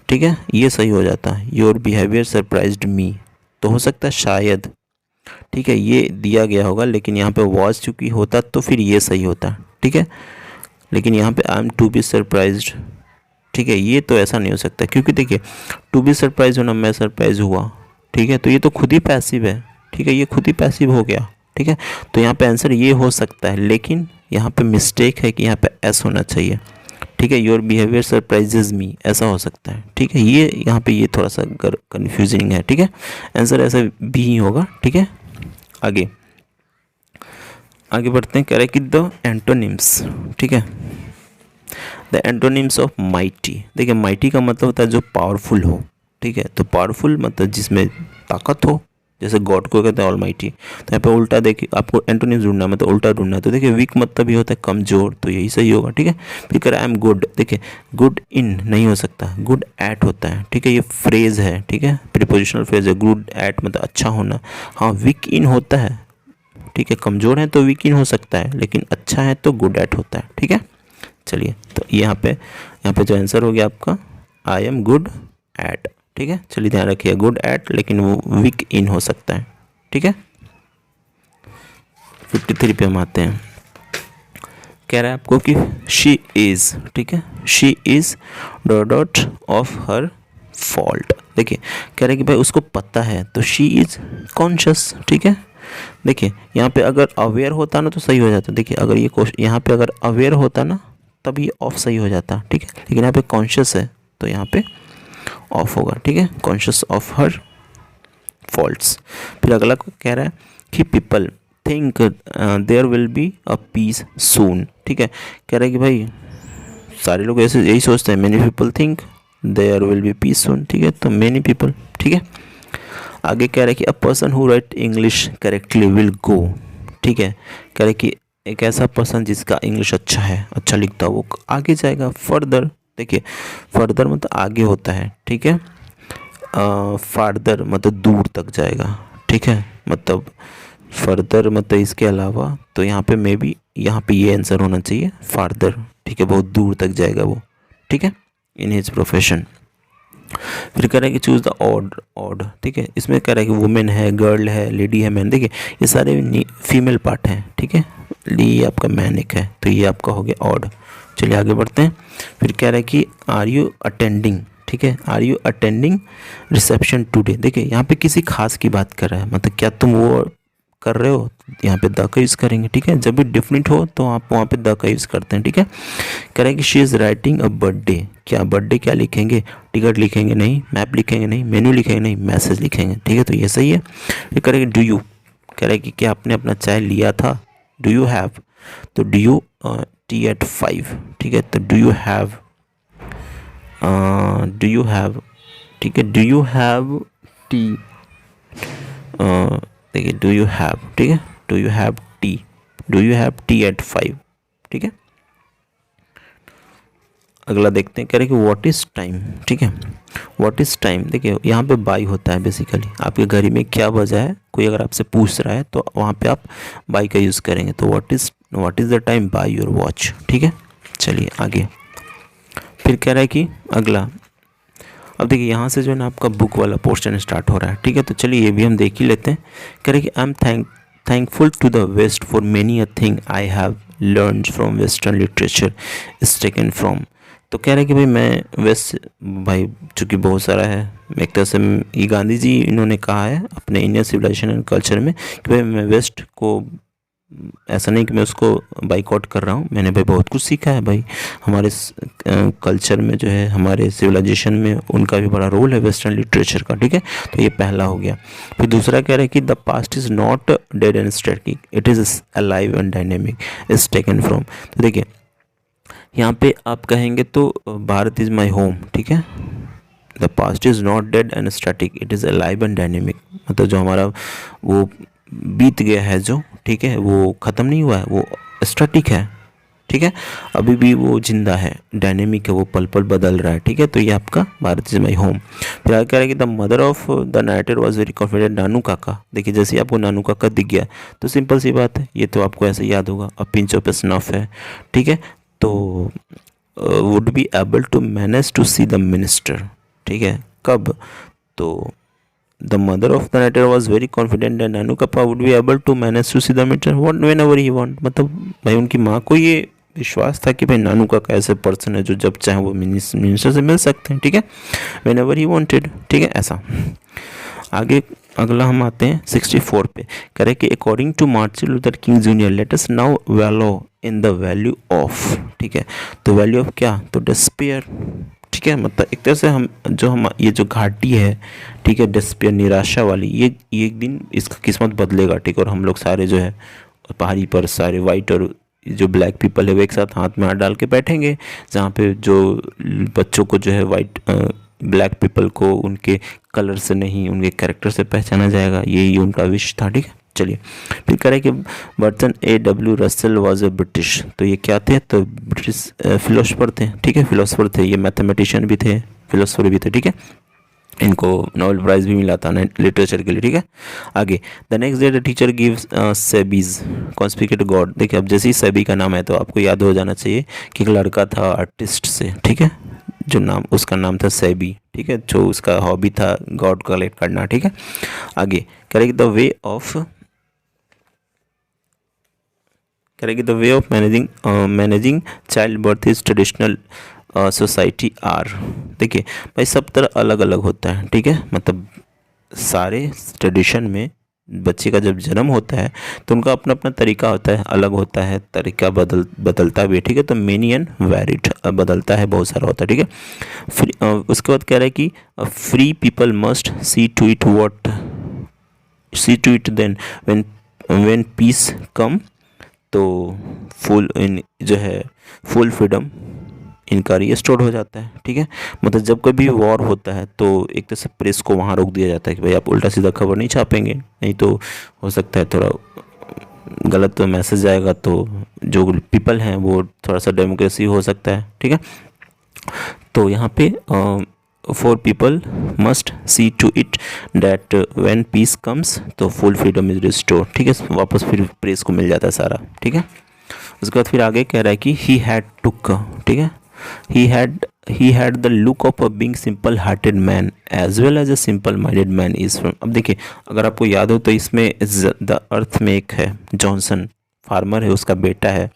ठीक है, ये सही हो जाता, योर बिहेवियर सरप्राइज्ड मी, तो हो सकता है शायद, ठीक है, ये दिया गया होगा, लेकिन यहाँ पे वाज चूँकि होता तो फिर ये सही होता, ठीक है, लेकिन यहाँ पे I am to be surprised, ठीक है, ये तो ऐसा नहीं हो सकता, क्योंकि देखिए टू बी सरप्राइज होना, मैं सरप्राइज हुआ, ठीक है, तो ये तो खुद ही पैसिव है, ठीक है, ये खुद ही पैसिव हो गया, ठीक है। तो यहाँ पे आंसर ये हो सकता है, लेकिन यहाँ पे मिस्टेक है कि यहाँ पे एस होना चाहिए, ठीक है, योर बिहेवियर सरप्राइजेज मी, ऐसा हो सकता है, ठीक है, ये यहाँ पे ये थोड़ा सा कन्फ्यूजिंग है, ठीक है, आंसर ऐसा भी ही होगा, ठीक है। आगे बढ़ते हैं, कह रहे कि द एंटोनिम्स, ठीक है, द एंटोनिम्स ऑफ माइटी। देखिए माइटी का मतलब होता है जो पावरफुल हो, ठीक है, तो पावरफुल मतलब जिसमें ताकत हो, जैसे गॉड को कहते हैं ऑल माइटी, तो यहाँ पे उल्टा देखिए आपको एंटोनिम्स ढूंढना है, मतलब उल्टा ढूंढना है, तो देखिए वीक मतलब ये होता है कमजोर, तो यही सही होगा, ठीक है। फिर कह रहा है आई एम गुड, देखिए गुड इन नहीं हो सकता, गुड एट होता है, ठीक है, ये फ्रेज है, ठीक है, प्रीपोजिशनल फ्रेज है, गुड एट मतलब अच्छा होना, हाँ वीक इन होता है, ठीक है, कमज़ोर है तो वीक इन हो सकता है, लेकिन अच्छा है तो गुड एट होता है, ठीक है। चलिए तो यहाँ पे जो आंसर हो गया आपका आई एम गुड एट, ठीक है, चलिए ध्यान रखिए गुड एट, लेकिन वो वीक इन हो सकता है, ठीक है। 53 पे हम आते हैं, कह रहा है आपको कि शी इज़, ठीक है, she is dot of her fault. देखिए कह रहे हैं कि भाई उसको पता है, तो शी इज़ कॉन्शियस, ठीक है, देखिए यहाँ पे अगर अवेयर होता ना तो सही हो जाता। देखिए अगर ये क्वेश्चन यहाँ पे अगर अवेयर होता ना तब ये ऑफ सही हो जाता, ठीक है। लेकिन यहाँ पे कॉन्शियस है तो यहाँ पे ऑफ होगा, ठीक है। Conscious of her faults. फिर अगला कह रहा है कि people think there will be a peace soon, ठीक है। कह रहा है कि भाई सारे लोग ऐसे यही सोचते हैं, many people think there will be peace soon, ठीक है। तो मेनी पीपल, ठीक है। आगे कह रहा है कि a person who right English correctly will go, ठीक है। कह रहा है कि एक ऐसा पर्सन जिसका इंग्लिश अच्छा है, अच्छा लिखता है, वो आगे जाएगा फर्दर। देखिए फर्दर मतलब आगे होता है, ठीक है। फार्दर मतलब दूर तक जाएगा, ठीक है। मतलब फर्दर मतलब इसके अलावा, तो यहाँ पे मे बी यहाँ पे ये आंसर होना चाहिए फार्दर, ठीक है। बहुत दूर तक जाएगा वो, ठीक है, इन हिज प्रोफेशन। फिर कह रहा है कि चूज़ द ऑड, ठीक है। इसमें कह रहा है कि वुमेन है, गर्ल है, लेडी है, मैन। देखिए ये सारे फीमेल पार्ट हैं, ठीक है। ये आपका मैन एक है, तो ये आपका हो गया ऑड। चलिए आगे बढ़ते हैं। फिर कह रहा है कि आर यू अटेंडिंग, ठीक है। Are you attending reception today. देखिए यहाँ पे किसी खास की बात कर रहा है, मतलब क्या तुम वो कर रहे हो, यहाँ पे द का यूज़ करेंगे, ठीक है। जब भी डिफरेंट हो तो आप वहाँ पे द का यूज़ करते हैं, ठीक है। कह रहे हैं कि she is writing a birthday. क्या बर्थडे क्या लिखेंगे, टिकट लिखेंगे नहीं, मैप लिखेंगे नहीं, मेन्यू लिखेंगे नहीं, मैसेज लिखेंगे, ठीक है। तो ये सही है। फिर कह रहे हैं कि डू यू, कह रहे हैं कि क्या आपने अपना चाय लिया था, डू यू हैव, तो डू यू टी एट 5, ठीक है। तो डू यू हैव, ठीक है, डू यू हैव टी, देखिए डू यू हैव, ठीक है, do you have tea, do you have tea at 5, ठीक है। अगला देखते हैं, कह रहे कि व्हाट इज़ टाइम, ठीक है। व्हाट इज़ टाइम, देखिए यहाँ पे बाई होता है बेसिकली, आपके घड़ी में क्या बजा है, कोई अगर आपसे पूछ रहा है तो वहाँ पे आप बाई का यूज़ करेंगे। तो what is the time by your watch, ठीक है। चलिए आगे। फिर कह रहा है कि अगला, अब देखिए यहाँ से जो है ना आपका बुक वाला पोर्शन स्टार्ट हो रहा है, ठीक है। तो चलिए ये भी हम देख ही लेते हैं। कह रहे कि I am thankful to the west for many a thing I have learn from western literature is taken from. तो कह रहे हैं कि भाई मैं वेस्ट, भाई चूँकि बहुत सारा है, एक तरह से ये गांधी जी इन्होंने कहा है अपने इंडियन सिविलाइजेशन एंड कल्चर में कि भाई मैं वेस्ट को, ऐसा नहीं कि मैं उसको बाइकआउट कर रहा हूँ, मैंने भाई बहुत कुछ सीखा है भाई। हमारे कल्चर में जो है, हमारे सिविलाइजेशन में उनका भी बड़ा रोल है वेस्टर्न लिटरेचर का, ठीक है। तो ये पहला हो गया। फिर दूसरा कह रहा है कि the past is not dead and static, it is alive and dynamic, is taken from. तो देखिए यहाँ पे आप कहेंगे तो भारत इज़ माई होम, ठीक है। The past is not dead and static, it is alive and dynamic, मतलब जो हमारा वो बीत गया है जो, ठीक है, वो ख़त्म नहीं हुआ है, वो स्टैटिक है, ठीक है, अभी भी वो जिंदा है, डायनेमिक है, वो पल पल बदल रहा है, ठीक है। तो ये आपका भारत इज़ माई होम। फिर आगे कह रहा है कि the mother of the nighter was very confident, Nanu Kaka. देखिए जैसे ही आपको नानू काका दिख गया तो सिंपल सी बात है, ये तो आपको ऐसे याद होगा, अब पिंच ऑफ स्नफ है, ठीक है। तो would be able to manage to see the minister, ठीक है। कब, तो the mother of the nighter was very confident and Nanu Kaka would be able to manage to see the minister whenever he want. मतलब भाई उनकी माँ को ये विश्वास था कि भाई नानू काका ऐसे पर्सन है जो जब चाहे वो मिनिस्टर से मिल सकते हैं, ठीक है, व्हेन एवर ही वांटेड, ठीक है, ऐसा। आगे अगला हम आते हैं 64 पे। कह रहे कि according to Martin Luther King junior let us now wallow in the value of, ठीक है। तो वैल्यू ऑफ क्या, तो डिस्पेयर, ठीक है। मतलब एक तरह से हम ये जो घाटी है, ठीक है, डिस्पेयर, निराशा वाली, ये एक दिन इसका किस्मत बदलेगा, ठीक है। और हम लोग सारे जो है पहाड़ी पर सारे वाइट और जो ब्लैक पीपल है वो एक साथ हाथ में हाथ डाल के बैठेंगे, जहाँ पे जो बच्चों को जो है वाइट ब्लैक पीपल को उनके कलर से नहीं उनके कैरेक्टर से पहचाना जाएगा, यही उनका विश था, ठीक है। चलिए फिर करें कि Burton A.W. Russell was a British. तो ये क्या थे, तो ब्रिटिश फिलोसफर थे, ठीक है, फिलोसफर थे, ये मैथमेटिशियन भी थे, फिलोसफर भी थे, ठीक है। इनको नोबेल प्राइज़ भी मिला था लिटरेचर के लिए, ठीक है। आगे the next day the teacher gives sebis conspicuous god. देखिए अब जैसे ही सेबी का नाम है तो आपको याद हो जाना चाहिए कि एक लड़का था आर्टिस्ट से, ठीक है, जो नाम उसका नाम था सेबी, ठीक है, जो उसका हॉबी था गॉड कलेक्ट करना, ठीक है। आगे करेगी the way of managing childbirth is traditional society are. देखिए भाई सब तरह अलग अलग होता है, ठीक है, मतलब सारे ट्रेडिशन में बच्चे का जब जन्म होता है तो उनका अपना अपना तरीका होता है, अलग होता है, तरीका बदलता भी है, ठीक है। तो मेनी एंड वैरिड, बदलता है, बहुत सारा होता है, ठीक है। फिर उसके बाद कह रहा है कि free people must see to it then when peace come, तो फुल इन जो है फुल फ्रीडम इनका रिस्टोर हो जाता है, ठीक है। मतलब जब कभी वॉर होता है तो एक तरह से प्रेस को वहाँ रोक दिया जाता है कि भाई आप उल्टा सीधा खबर नहीं छापेंगे, नहीं तो हो सकता है थोड़ा गलत मैसेज आएगा, तो जो पीपल हैं वो थोड़ा सा डेमोक्रेसी हो सकता है, ठीक है। तो यहाँ पे for people must see to it that when peace comes तो फुल फ्रीडम इज रिस्टोर, ठीक है। वापस फिर प्रेस को मिल जाता है सारा, ठीक है। उसके बाद फिर आगे कह रहा है कि ही हैड टुक, ठीक है, he had the look of a being simple hearted man as well as a simple minded man is from। अब देखिए अगर आपको याद हो तो इसमें द अर्थ में एक है जॉनसन, फार्मर है, उसका बेटा है,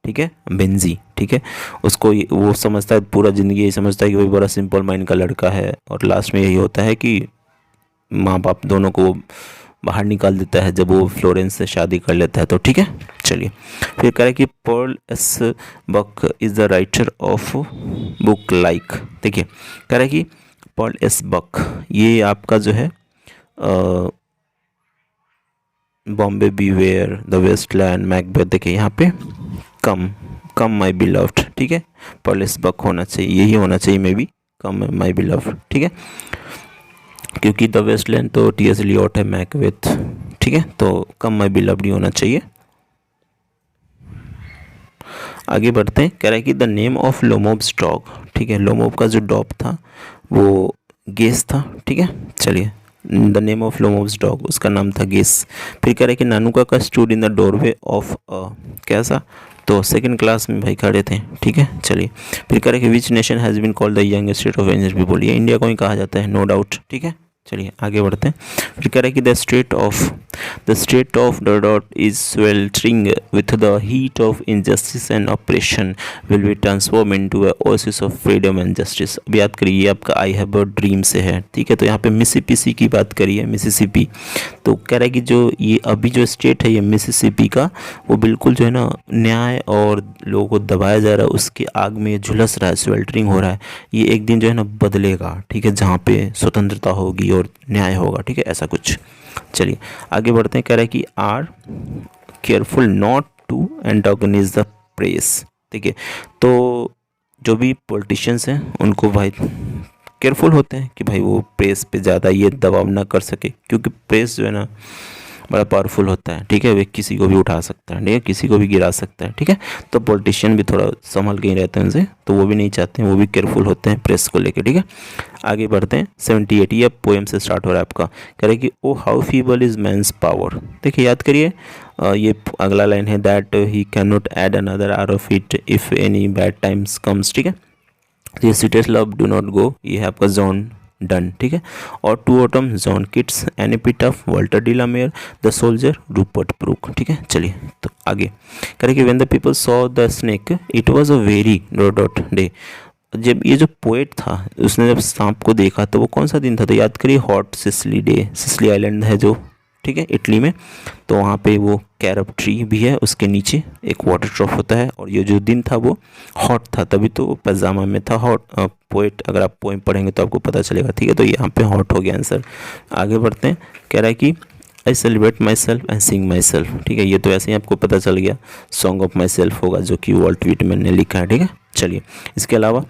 ठीक है, बेंजी, ठीक है। उसको वो समझता है, पूरा ज़िंदगी यही समझता है कि भाई बड़ा सिंपल माइंड का लड़का है, और लास्ट में यही होता है कि माँ बाप दोनों को बाहर निकाल देता है जब वो फ्लोरेंस से शादी कर लेता है, तो ठीक है। चलिए फिर कह रहे हैं कि Pearl S Buck is the writer of book like. देखिए कह रहे हैं कि पॉल एस बक ये आपका जो है Bombay beware, the wasteland, Macbeth, देखिए यहाँ पे कम माई बिलव्ड, ठीक है। पॉल एस बक होना चाहिए, यही होना चाहिए may be, come my beloved, ठीक है, क्योंकि द वेस्टलैंड तो टी.एस. एलियट है, मैकबेथ, ठीक है। तो कम माई बिलव्ड ही होना चाहिए। आगे बढ़ते हैं, कह रहा है कि द नेम ऑफ लोमोब्स डॉग, ठीक है, लोमोब का जो डॉग था वो गेस था, ठीक है। चलिए द नेम ऑफ लोमोब्स डॉग, उसका नाम था गेस। फिर कह रहा है कि नानुका का stood in the doorway of कैसा, तो सेकंड क्लास में भाई खड़े थे, ठीक है। चलिए फिर कह रहे हैं कि which nation has been called the young state of angel people, ये इंडिया को ही कहा जाता है, नो डाउट, ठीक है। चलिए आगे बढ़ते हैं। फिर कह रहे हैं कि the state of the dot is sweltering with the heat of injustice and oppression will be transformed into a oasis of freedom and justice। अब याद करिए ये आपका आई हैव अ ड्रीम से है, ठीक है। तो यहाँ पे मिसिसिपी की बात करिए, मिसिसिपी, तो कह रहा है कि जो ये अभी जो स्टेट है ये मिसिसिपी का, वो बिल्कुल जो है ना न्याय और लोगों को दबाया जा रहा है, उसकी आग में झुलस रहा है, स्वेल्टरिंग हो रहा है। ये एक दिन जो है ना बदलेगा, ठीक है, जहाँ पे स्वतंत्रता होगी और न्याय होगा, ठीक है, ऐसा कुछ। चलिए आगे बढ़ते हैं। कह रहा है कि are careful not to antagonize the press, ठीक है। तो जो भी पॉलिटिशियंस हैं उनको भाई केयरफुल होते हैं कि भाई वो प्रेस पे ज़्यादा ये दबाव ना कर सके, क्योंकि प्रेस जो है ना बड़ा पावरफुल होता है, ठीक है, वे किसी को भी उठा सकता है, ठीक है, किसी को भी गिरा सकता है, ठीक है। तो पॉलिटिशियन भी थोड़ा संभल के ही रहते हैं उनसे, तो वो भी नहीं चाहते हैं, वो भी केयरफुल होते हैं प्रेस को लेकर, ठीक है। आगे बढ़ते हैं। 78 ये पोएम से स्टार्ट हो रहा है आपका। कह रहे कि O how feeble is man's power, देखिए याद करिए ये अगला लाइन है that he can not add another hour of it if any bad times comes, ठीक है। ये sweetest love do not go, ये है आपका जॉन डन, ठीक है। और to autumn John Keats, an epitaph Walter de la Mare, the soldier Rupert Brooke, ठीक है। चलिए तो आगे करें कि when the people saw the snake it was a very dot day. जब ये जो पोएट था उसने जब सांप को देखा तो वो कौन सा दिन था, तो याद करिए hot Sicily day, Sicily island है जो, ठीक है, इटली में। तो वहाँ पे वो कैरब ट्री भी है, उसके नीचे एक वाटर ट्रॉफ होता है, और ये जो दिन था वो हॉट था, तभी तो वो पैजामा में था। हॉट पोएट, अगर आप पोएम पढ़ेंगे तो आपको पता चलेगा, ठीक है। तो यहाँ पे हॉट हो गया आंसर। आगे बढ़ते हैं। कह रहा है कि I celebrate my self and Singh my self, ठीक है। ये तो ऐसे ही आपको पता चल गया, सॉन्ग ऑफ माई सेल्फ होगा जो कि वॉल्ट व्हिटमैन ने लिखा है, ठीक है। चलिए इसके अलावा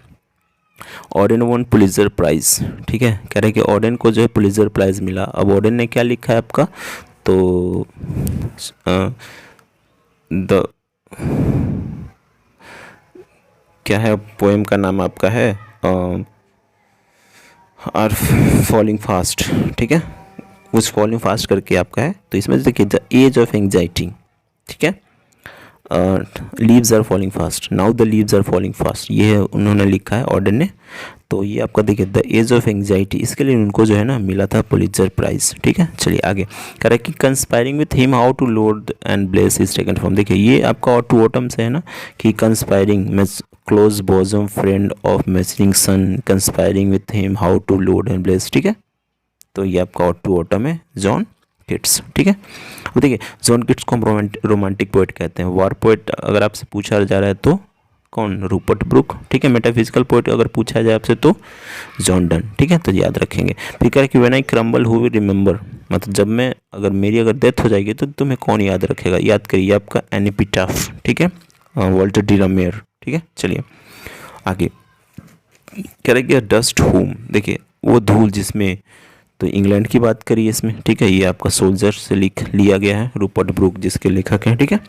ऑडेन वन पुलित्जर प्राइज़, ठीक है। कह रहे हैं कि ऑडेन को जो है पुलित्जर प्राइज़ मिला। अब ऑडेन ने क्या लिखा है आपका, तो द क्या है पोएम का नाम आपका है आर फॉलिंग फास्ट, ठीक है, कुछ फॉलिंग फास्ट करके आपका है। तो इसमें देखिए द एज ऑफ एंग्जाइटी, ठीक है, leaves are falling fast, now the leaves are falling fast, ये है उन्होंने लिखा है ऑर्डर ने। तो ये आपका देखिए द एज ऑफ एंग्जाइटी, इसके लिए उनको जो है ना मिला था पुलित्जर प्राइज़, ठीक है। चलिए आगे कह रहा है कि conspiring with him how to load and bless is taken from, देखिए ये आपका और टू ऑटम से है ना कि कंस्पायरिंग में close bosom friend of maturing sun, conspiring with him how to load and bless, ठीक है। तो ये आपका और टू ऑटम है जॉन किट्स, ठीक है। अब देखिए जॉन किट्स को हम रोमांटिक पोएट कहते हैं। वार पोएट अगर आपसे पूछा जा रहा है तो कौन, रूपर्ट ब्रूक, ठीक है। मेटाफिजिकल पोएट अगर पूछा जाए आपसे तो जॉन डन, ठीक है। तो याद रखेंगे। फिर कह रहे कि when I crumble who will remember, मतलब जब मैं मेरी अगर डेथ हो जाएगी तो तुम्हें कौन याद रखेगा। याद करिए आपका एपिटाफ, ठीक है, वॉल्टर डी ला मेयर, ठीक है। चलिए आगे कह रहे कि डस्ट होम, देखिए वो धूल जिसमें, तो इंग्लैंड की बात करिए इसमें, ठीक है। ये आपका सोल्जर से लिख लिया गया है, रूपर्ट ब्रूक जिसके लेखक हैं, ठीक है।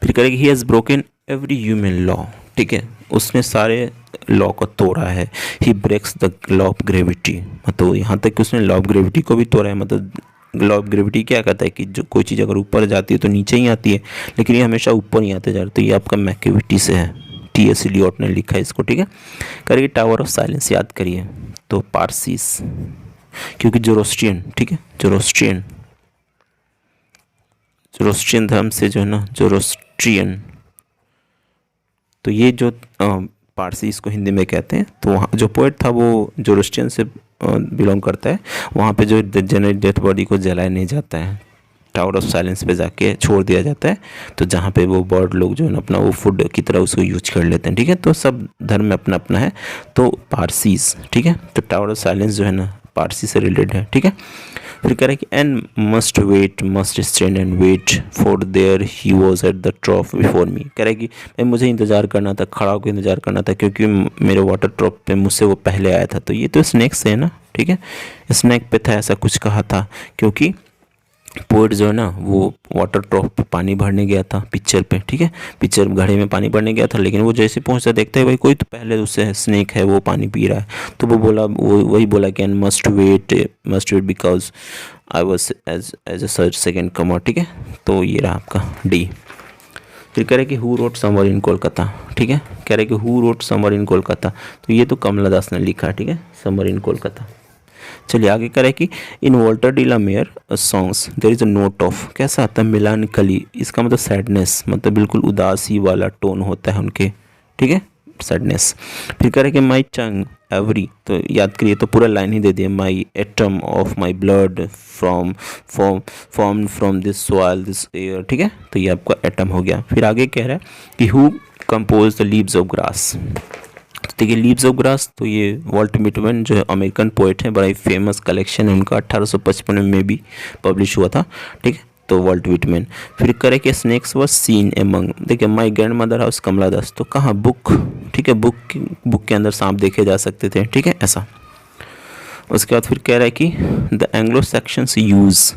फिर करेगी he has broken every human law, ठीक है, उसने सारे लॉ को तोड़ा है। He breaks the law of gravity, मतलब यहाँ तक कि उसने लॉ ऑफ ग्रेविटी को भी तोड़ा है। मतलब लॉ ऑफ ग्रेविटी क्या कहता है कि जो कोई चीज़ अगर ऊपर जाती है तो नीचे ही आती है, लेकिन ये हमेशा ऊपर ही आते जा रहे। तो ये आपका मैकेविटी से है, टी.एस. इलियट ने लिखा है इसको, ठीक है। करिए टावर ऑफ साइलेंस याद करिए, तो पारसीस, क्योंकि जोरोस्ट्रियन, ठीक है, जोरोस्ट्रियन धर्म से जो है ना, जोरोस्ट्रियन, तो ये जो पारसी इसको हिंदी में कहते हैं। तो वहाँ जो पोएट था वो जोरोस्ट्रियन से बिलोंग करता है। वहाँ पे जो जनरल डेथ बॉडी को जलाया नहीं जाता है, टावर ऑफ साइलेंस पे जाके छोड़ दिया जाता है। तो जहाँ पे वो बर्ड लोग जो है ना अपना वो फूड की तरह उसको यूज कर लेते हैं, ठीक है। तो सब धर्म में अपना अपना है। तो पारसीस, ठीक है, तो टावर ऑफ साइलेंस जो है ना पारसी से रिलेटेड है, ठीक है। फिर कह रहे कि and must wait, must stand and wait for there he was at the trough before me. कह रहे कि भाई मुझे इंतज़ार करना था, खड़ा होकर इंतज़ार करना था, क्योंकि मेरे वाटर ट्रॉप पे मुझसे वो पहले आया था। तो ये तो स्नैक से है ना, ठीक है, स्नैक पे था, ऐसा कुछ कहा था। क्योंकि पोएट जो है ना वो वाटर ट्रॉप पे पानी भरने गया था पिक्चर पे, ठीक है, पिक्चर घड़े में पानी भरने गया था। लेकिन वो जैसे पहुंचता देखता है भाई कोई तो पहले उससे स्नेक है वो पानी पी रहा है। तो वो वही बोला कि and must wait because I was as a second comer, ठीक है। तो ये रहा आपका डी। फिर कह रहे कि who road summer in Kolkata, ठीक है, कह रहे कि who road summer in Kolkata, तो ये तो कमला दास ने लिखा है, ठीक है, समर इन कोलकाता। चलिए आगे करें कि in Walter de la Mare songs there is a note of, कैसा आता है, मिलानकली, इसका मतलब सैडनेस, मतलब बिल्कुल उदासी वाला टोन होता है उनके, ठीक है, सैडनेस। फिर करें कि माई टंग एवरी, तो याद करिए, तो पूरा लाइन ही दे दिए, my atom of my blood from this soil this air, ठीक है। तो ये आपका एटम हो गया। फिर आगे कह रहा है कि who compose the leaves of grass, देखिए लीव्स ऑफ ग्रास, तो ये वॉल्ट विटमैन जो है अमेरिकन पोएट हैं, बड़ा ही फेमस कलेक्शन है उनका, 1855 में भी पब्लिश हुआ था, ठीक है। तो वॉल्ट विटमैन। फिर करे कि स्नेक्स वाज सीन एमंग, देखिए माय ग्रैंड मदर हाउस कमला दास, तो कहाँ बुक, ठीक है, बुक के अंदर सांप देखे जा सकते थे, ठीक है, ऐसा। उसके बाद फिर कह रहा है कि द एंग्लो सेक्शंस यूज़,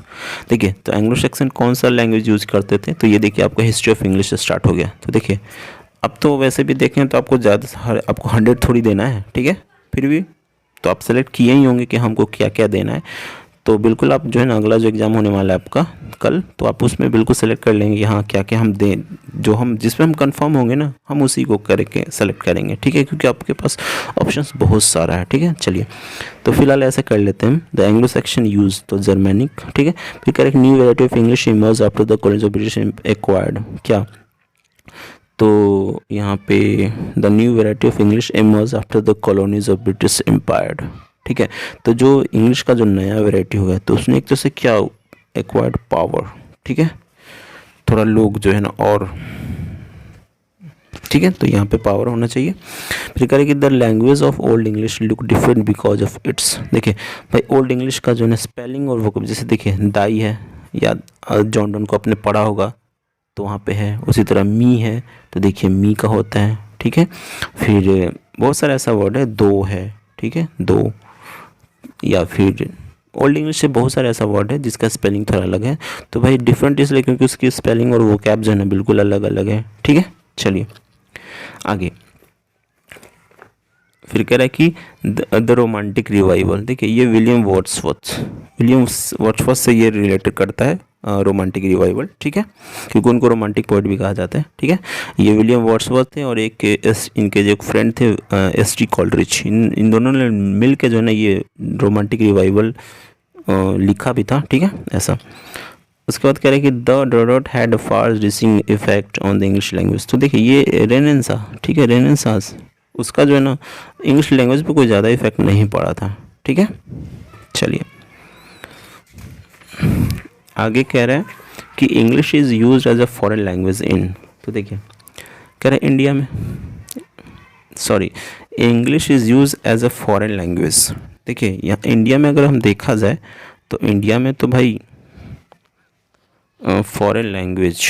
देखिए तो एंग्लो सेक्शन कौन सा लैंग्वेज यूज़ करते थे, तो ये देखिए आपका हिस्ट्री ऑफ इंग्लिश से स्टार्ट हो गया। तो देखिए अब तो वैसे भी देखें तो आपको ज़्यादा, आपको 100 थोड़ी देना है, ठीक है, फिर भी तो आप सेलेक्ट किए ही होंगे कि हमको क्या क्या देना है। तो बिल्कुल आप जो है ना अगला जो एग्ज़ाम होने वाला है आपका कल, तो आप उसमें बिल्कुल सेलेक्ट कर लेंगे हाँ क्या क्या हम दें, जो हम जिस पे हम कंफर्म होंगे ना हम उसी को करके सेलेक्ट करेंगे, ठीक है, क्योंकि आपके पास ऑप्शंस बहुत सारा है, ठीक है। चलिए तो फिलहाल ऐसा कर लेते हैं, द एंग्लो सेक्शन यूज, तो जर्मैनिक, ठीक है। फिर correct new variety of English emerge after the college of British acquired, क्या, तो यहाँ पे the new variety of English emerge after the colonies of British empire, ठीक है। तो जो इंग्लिश का जो नया वेराइटी हो गया तो उसने एक तरह से क्या एक्वायर्ड पावर, ठीक है, थोड़ा लोग जो है ना और, ठीक है, तो यहाँ पे पावर होना चाहिए। फिर करें कि the language of old English look different because of its, देखिए भाई ओल्ड इंग्लिश का जो है ना स्पेलिंग और वोकैब, जैसे देखिए दाई है, या जॉन डन को आपने पढ़ा होगा तो वहाँ पे है, उसी तरह मी है तो देखिए मी का होता है, ठीक है। फिर बहुत सारा ऐसा वर्ड है, दो है, ठीक है, दो, या फिर ओल्ड इंग्लिश से बहुत सारा ऐसा वर्ड है जिसका स्पेलिंग थोड़ा अलग है। तो भाई डिफरेंट इसलिए क्योंकि उसकी स्पेलिंग और वोकैब जो है ना बिल्कुल अलग अलग है, ठीक है। चलिए आगे फिर कह रहा है कि द रोमांटिक रिवाइवल, देखिए ये विलियम वर्ड्सवर्थ से ये रिलेटेड करता है रोमांटिक रिवाइवल, ठीक है, क्योंकि उनको रोमांटिक पोएट भी कहा जाता है, ठीक है। ये विलियम वर्ड्सवर्थ थे और इनके जो फ्रेंड थे एस.टी. कॉलरिज, इन दोनों ने मिल के जो है ना ये रोमांटिक रिवाइवल लिखा भी था, ठीक है, ऐसा। उसके बाद कह रहे हैं कि the dot had a far reaching effect on the English language, तो देखिए ये रेनेसां, ठीक है, रेनेसांस, उसका जो है ना इंग्लिश लैंग्वेज पे कोई ज़्यादा इफेक्ट नहीं पड़ा था, ठीक है। चलिए आगे कह रहा है कि English is use as a foreign language in, तो देखिए कह रहे हैं इंडिया में, sorry, English is use as a foreign language. देखिए यहाँ इंडिया में अगर हम देखा जाए तो इंडिया में तो भाई फॉरेन लैंग्वेज,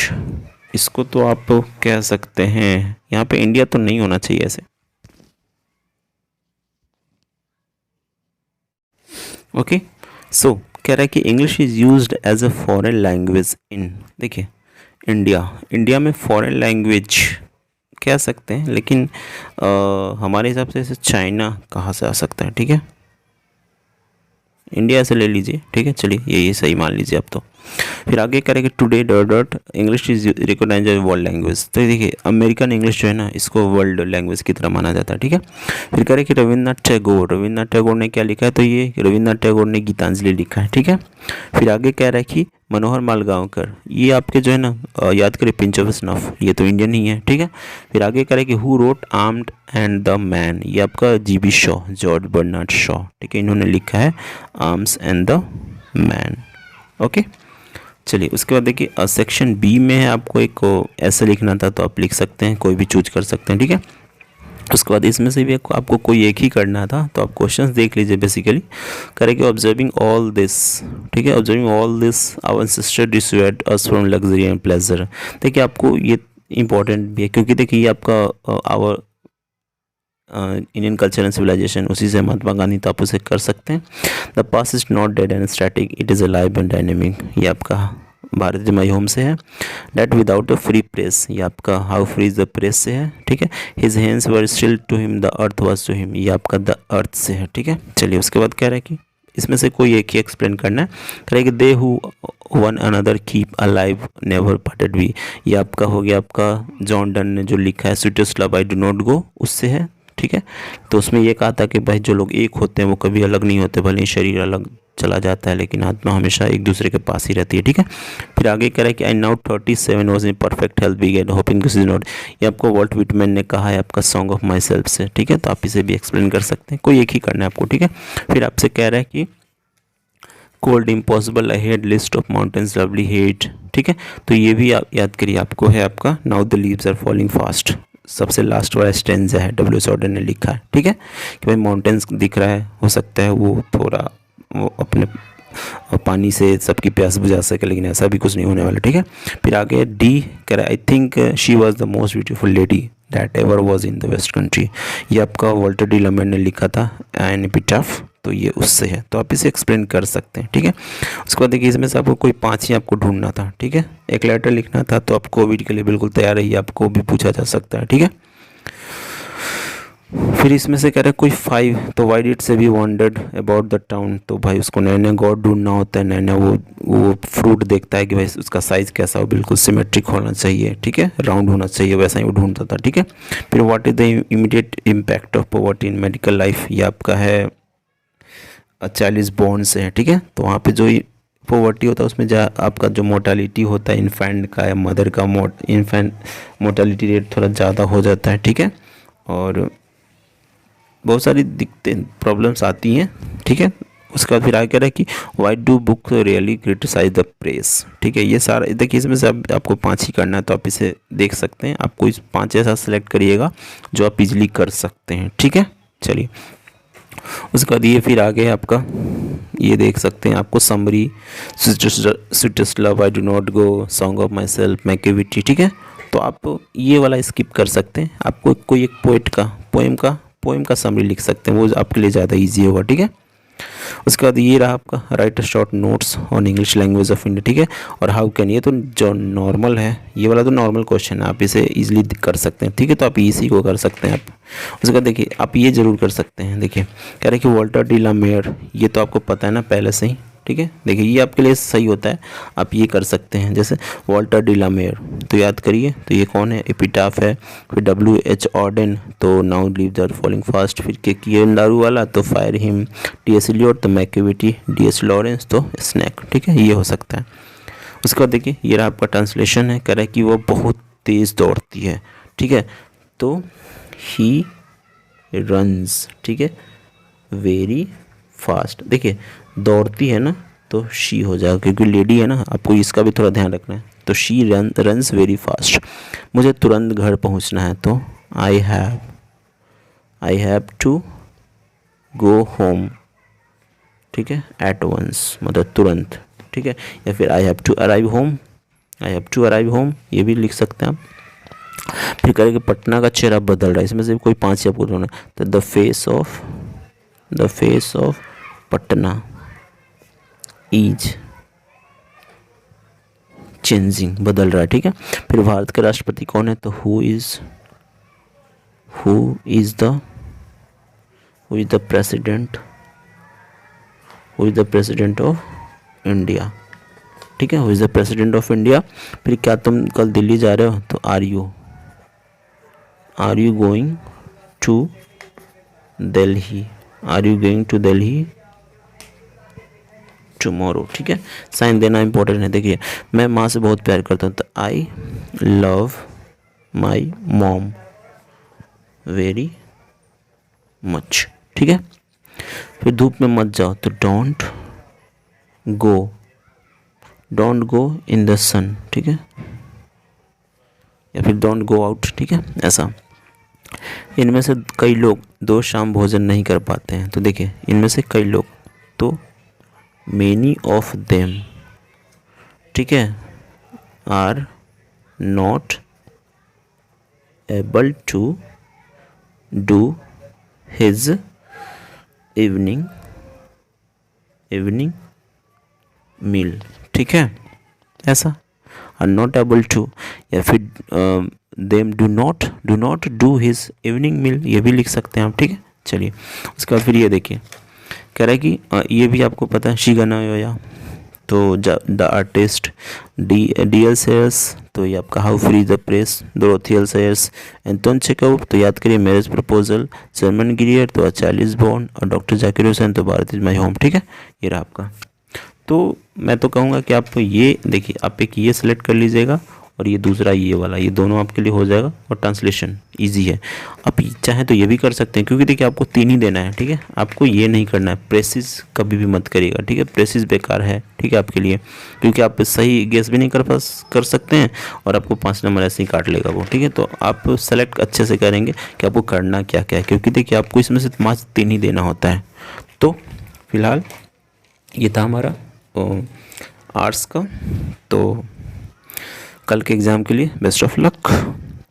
इसको तो आप कह सकते हैं, यहाँ पे इंडिया तो नहीं होना चाहिए ऐसे। ओके, सो कह रहा है कि English is used as a foreign language in, देखिए इंडिया में फॉरेन लैंग्वेज कह सकते हैं, लेकिन हमारे हिसाब से ऐसे चाइना कहाँ से आ सकता है, ठीक है, इंडिया से ले लीजिए, ठीक है, चलिए ये सही मान लीजिए आप तो। फिर आगे करेंगे today dot dot English is recognise as world language, तो देखिए अमेरिकन इंग्लिश जो है ना इसको वर्ल्ड लैंग्वेज की तरह माना जाता है, ठीक है। फिर करें कि रविन्द्रनाथ टैगोर ने क्या लिखा है, तो ये रविन्द्रनाथ टैगोर ने गीतांजलि लिखा है, ठीक है। फिर आगे कह रहा है कि मनोहर मालगांवकर, ये आपके जो है ना याद करें पिंच ऑफ स्नफ, ये तो इंडियन ही है, ठीक है। फिर आगे करें कि who wrote arms and the man, ये आपका GB Shaw, George Bernard Shaw, ठीक है, इन्होंने लिखा है arms and the man. Okay, चलिए उसके बाद देखिए सेक्शन बी में है, आपको एक ऐसे लिखना था तो आप लिख सकते हैं, कोई भी चूज कर सकते हैं, ठीक है। उसके बाद इसमें से भी आपको कोई एक ही करना था, तो आप क्वेश्चंस देख लीजिए। बेसिकली करेंगे ऑब्जर्विंग ऑल दिस, ठीक है, observing all this our sister dissuaded us from luxury and pleasure. देखिए आपको ये इंपॉर्टेंट भी है, क्योंकि देखिए ये आपका our Indian culture and civilisation, उसी से महात्मा गांधी, तो आप उसे कर सकते हैं। The past is not dead and static, it is alive and dynamic, ये आपका भारत माई होम से है। That without a free press, ये आपका how free is the press से है, ठीक है। His hands were still to him, the earth was to him, ये आपका द अर्थ से है, ठीक है। चलिए उसके बाद कह रहा है कि इसमें से कोई एक ही एक्सप्लेन करना है। कह रहा है कि they who one another keep alive never parted we, ये आपका हो गया आपका जॉन डन ने जो लिखा है sweetest love I do not गो, उससे है, ठीक है। तो उसमें ये कहा था कि भाई जो लोग एक होते हैं वो कभी अलग नहीं होते, भले ही शरीर अलग चला जाता है लेकिन आत्मा हमेशा एक दूसरे के पास ही रहती है, ठीक है। फिर आगे कह रहा है कि I now 37 was in perfect health began hoping this is not, ये आपको वॉल्ट विटमैन ने कहा है आपका सॉन्ग ऑफ माई सेल्फ से, ठीक है। तो आप इसे भी एक्सप्लेन कर सकते हैं, कोई एक ही करना है आपको, ठीक है। फिर आपसे कह रहा है कि cold impossible I head list of mountains lovely head, ठीक है। तो ये भी आप याद करिए, आपको है आपका now the leaves are falling fast, सबसे लास्ट वाला स्टेंजा है, डब्ल्यू एस ऑर्डर ने लिखा है, ठीक है, कि भाई माउंटेन्स दिख रहा है, हो सकता है वो थोड़ा वो अपने पानी से सबकी प्यास बुझा सके, लेकिन ऐसा भी कुछ नहीं होने वाला, ठीक है। फिर आगे डी कह रहा है I think she was the most beautiful lady that ever was in the west country, ये आपका वॉल्टर डी लमेंट ने लिखा था एन एपिटाफ, तो ये उससे है, तो आप इसे एक्सप्लेन कर सकते हैं, ठीक है। उसके बाद देखिए इसमें से आपको कोई 5 ही आपको ढूंढना था, ठीक है, एक लेटर लिखना था, तो आप कोविड के लिए बिल्कुल तैयार रहिए, आपको भी पूछा जा सकता है, ठीक है। फिर इसमें से कह रहा है कोई 5, तो वाई डिड से भी वॉन्डर्ड अबाउट द टाउन, तो भाई उसको नया नया गॉड ढूंढना होता है, नया नया वो फ्रूट देखता है कि भाई उसका साइज़ कैसा हो, बिल्कुल सिमेट्रिक होना चाहिए, ठीक है, राउंड होना चाहिए, वैसा ही वो ढूंढता था, ठीक है। फिर what is the immediate impact of poverty in medical life, ये आपका है 40 बॉन्ड से है, ठीक है। तो वहाँ पे जो पॉवर्टी होता है उसमें आपका जो मोर्टालिटी होता है इन्फेंट का या मदर का इन्फेंट मोर्टालिटी रेट थोड़ा ज़्यादा हो जाता है, ठीक है, और बहुत सारी दिक्कतें प्रॉब्लम्स आती हैं, ठीक है। उसके बाद फिर आगे कह रहा है कि why do book really criticise the press, ठीक है। ये सारा देखिए इसमें से आपको 5 ही करना है, तो आप इसे देख सकते हैं, आपको इस 5 ऐसा सेलेक्ट करिएगा जो आप इजीली कर सकते हैं, ठीक है। चलिए उसके बाद ये फिर आगे आपका ये देख सकते हैं, आपको summary sweetest love I do not go, song of my self, Macavity, ठीक है। तो आप ये वाला स्किप कर सकते हैं, आपको कोई एक पोएम का समरी लिख सकते हैं, वो आपके लिए ज़्यादा इजी होगा, ठीक है। उसके बाद ये रहा आपका right short notes on English language of India, ठीक है। और हाउ कैन, ये तो जो नॉर्मल है, ये वाला तो नॉर्मल क्वेश्चन है, आप इसे इजीली कर सकते हैं, ठीक है। तो आप इसी को कर सकते हैं आप। उसके बाद देखिए आप ये जरूर कर सकते हैं, देखिए कह रहे हैं कि वॉल्टर डी ला मेयर, ये तो आपको पता है ना पहले से ही, ठीक है। देखिए ये आपके लिए सही होता है, आप ये कर सकते हैं, जैसे वॉल्टर डी ला मेयर, तो याद करिए, तो ये कौन है, एपिटाफ है। फिर W.H. ऑर्डन, तो now leaves are falling fast. फिर के दारू वाला, तो फायर हिम। T.S. एलियट, तो मैकेविटी। D.S. लॉरेंस, तो स्नैक, ठीक है, ये हो सकता है। उसके बाद देखिए ये रहा आपका ट्रांसलेशन है, कह रहा है कि वो बहुत तेज़ दौड़ती है, ठीक है, तो ही रन्स, ठीक है, वेरी फास्ट। देखिए दौड़ती है ना, तो शी हो जाएगा, क्योंकि लेडी है ना, आपको इसका भी थोड़ा ध्यान रखना है। तो शी रन्स वेरी फास्ट, मुझे तुरंत घर पहुंचना है, तो I have to go home, ठीक है, एट वंस मतलब तुरंत, ठीक है। या फिर I have to arrive home, ये भी लिख सकते हैं आप। फिर करेंगे पटना का चेहरा बदल रहा है, इसमें से कोई 5 आपको ढूंढना है। तो the face of Patna is changing, बदल रहा है, ठीक है। फिर भारत के राष्ट्रपति कौन है, तो who is the president of India, ठीक है, who is the president of India. फिर क्या तुम कल दिल्ली जा रहे हो, तो are you going to Delhi tomorrow, ठीक है। साइन देना इंपॉर्टेंट है। देखिए, मैं माँ से बहुत प्यार करता हूँ, तो I love my mom very much, ठीक है। फिर धूप में मत जाओ, तो डोंट गो इन द सन, ठीक है, या फिर डोंट गो आउट, ठीक है, ऐसा। इनमें से कई लोग 2 शाम भोजन नहीं कर पाते हैं, तो देखिए इनमें से कई लोग, तो मेनी ऑफ देम, ठीक है, are not able to do his evening meal, ठीक है, ऐसा। आर नॉट एबल टू, या फिर them do not do his evening meal, ये भी लिख सकते हैं आप, ठीक है। चलिए, उसके बाद फिर ये देखिए, कह रहा है कि ये भी आपको पता है, शीगना योया, तो द आर्टिस्ट DL सेयर्स, तो ये आपका how free the press, Dorothy L Sayers, Anton Chekhov, तो याद करिए मैरिज प्रपोजल, जर्मन गिरियर, तो चार्लिस बॉन्ड, और डॉक्टर जाकिर हुसैन, तो भारत इज माई होम, ठीक है। ये रहा आपका। तो मैं तो कहूँगा कि आप ये देखिए, आप एक ये सिलेक्ट कर लीजिएगा, और ये दूसरा ये वाला, ये दोनों आपके लिए हो जाएगा, और ट्रांसलेशन इजी है। आप चाहें तो ये भी कर सकते हैं, क्योंकि देखिए आपको 3 ही देना है, ठीक है। आपको ये नहीं करना है, प्रेसिस कभी भी मत करिएगा, ठीक है, प्रेसिस बेकार है, ठीक है, आपके लिए, क्योंकि आप सही गेस भी नहीं कर सकते हैं, और आपको 5 नंबर ऐसे ही काट लेगा वो, ठीक है। तो आप सेलेक्ट अच्छे से करेंगे कि आपको करना क्या क्या है, क्योंकि देखिए आपको इसमें से मात्र 3 ही देना होता है। तो फिलहाल ये था हमारा आर्ट्स का। तो कल के एग्ज़ाम के लिए बेस्ट ऑफ लक।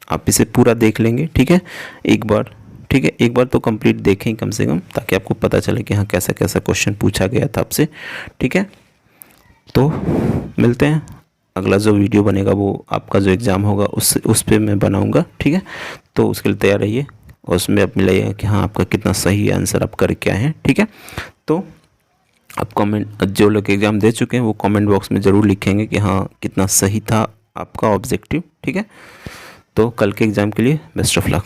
आप इसे पूरा देख लेंगे, ठीक है, एक बार, ठीक है, एक बार तो कंप्लीट देखें कम से कम, ताकि आपको पता चले कि हाँ कैसा कैसा क्वेश्चन पूछा गया था आपसे, ठीक है। तो मिलते हैं, अगला जो वीडियो बनेगा वो आपका जो एग्ज़ाम होगा उस पर मैं बनाऊँगा, ठीक है। तो उसके लिए तैयार रहिए, और उसमें आप मिलाइएगा कि हाँ आपका कितना सही आंसर आप कर क्या है, ठीक है। तो आप कमेंट, जो लोग एग्ज़ाम दे चुके हैं वो कमेंट बॉक्स में ज़रूर लिखेंगे कि हाँ कितना सही था आपका ऑब्जेक्टिव, ठीक है। तो कल के एग्ज़ाम के लिए best of luck.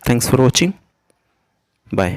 Thanks for watching, bye.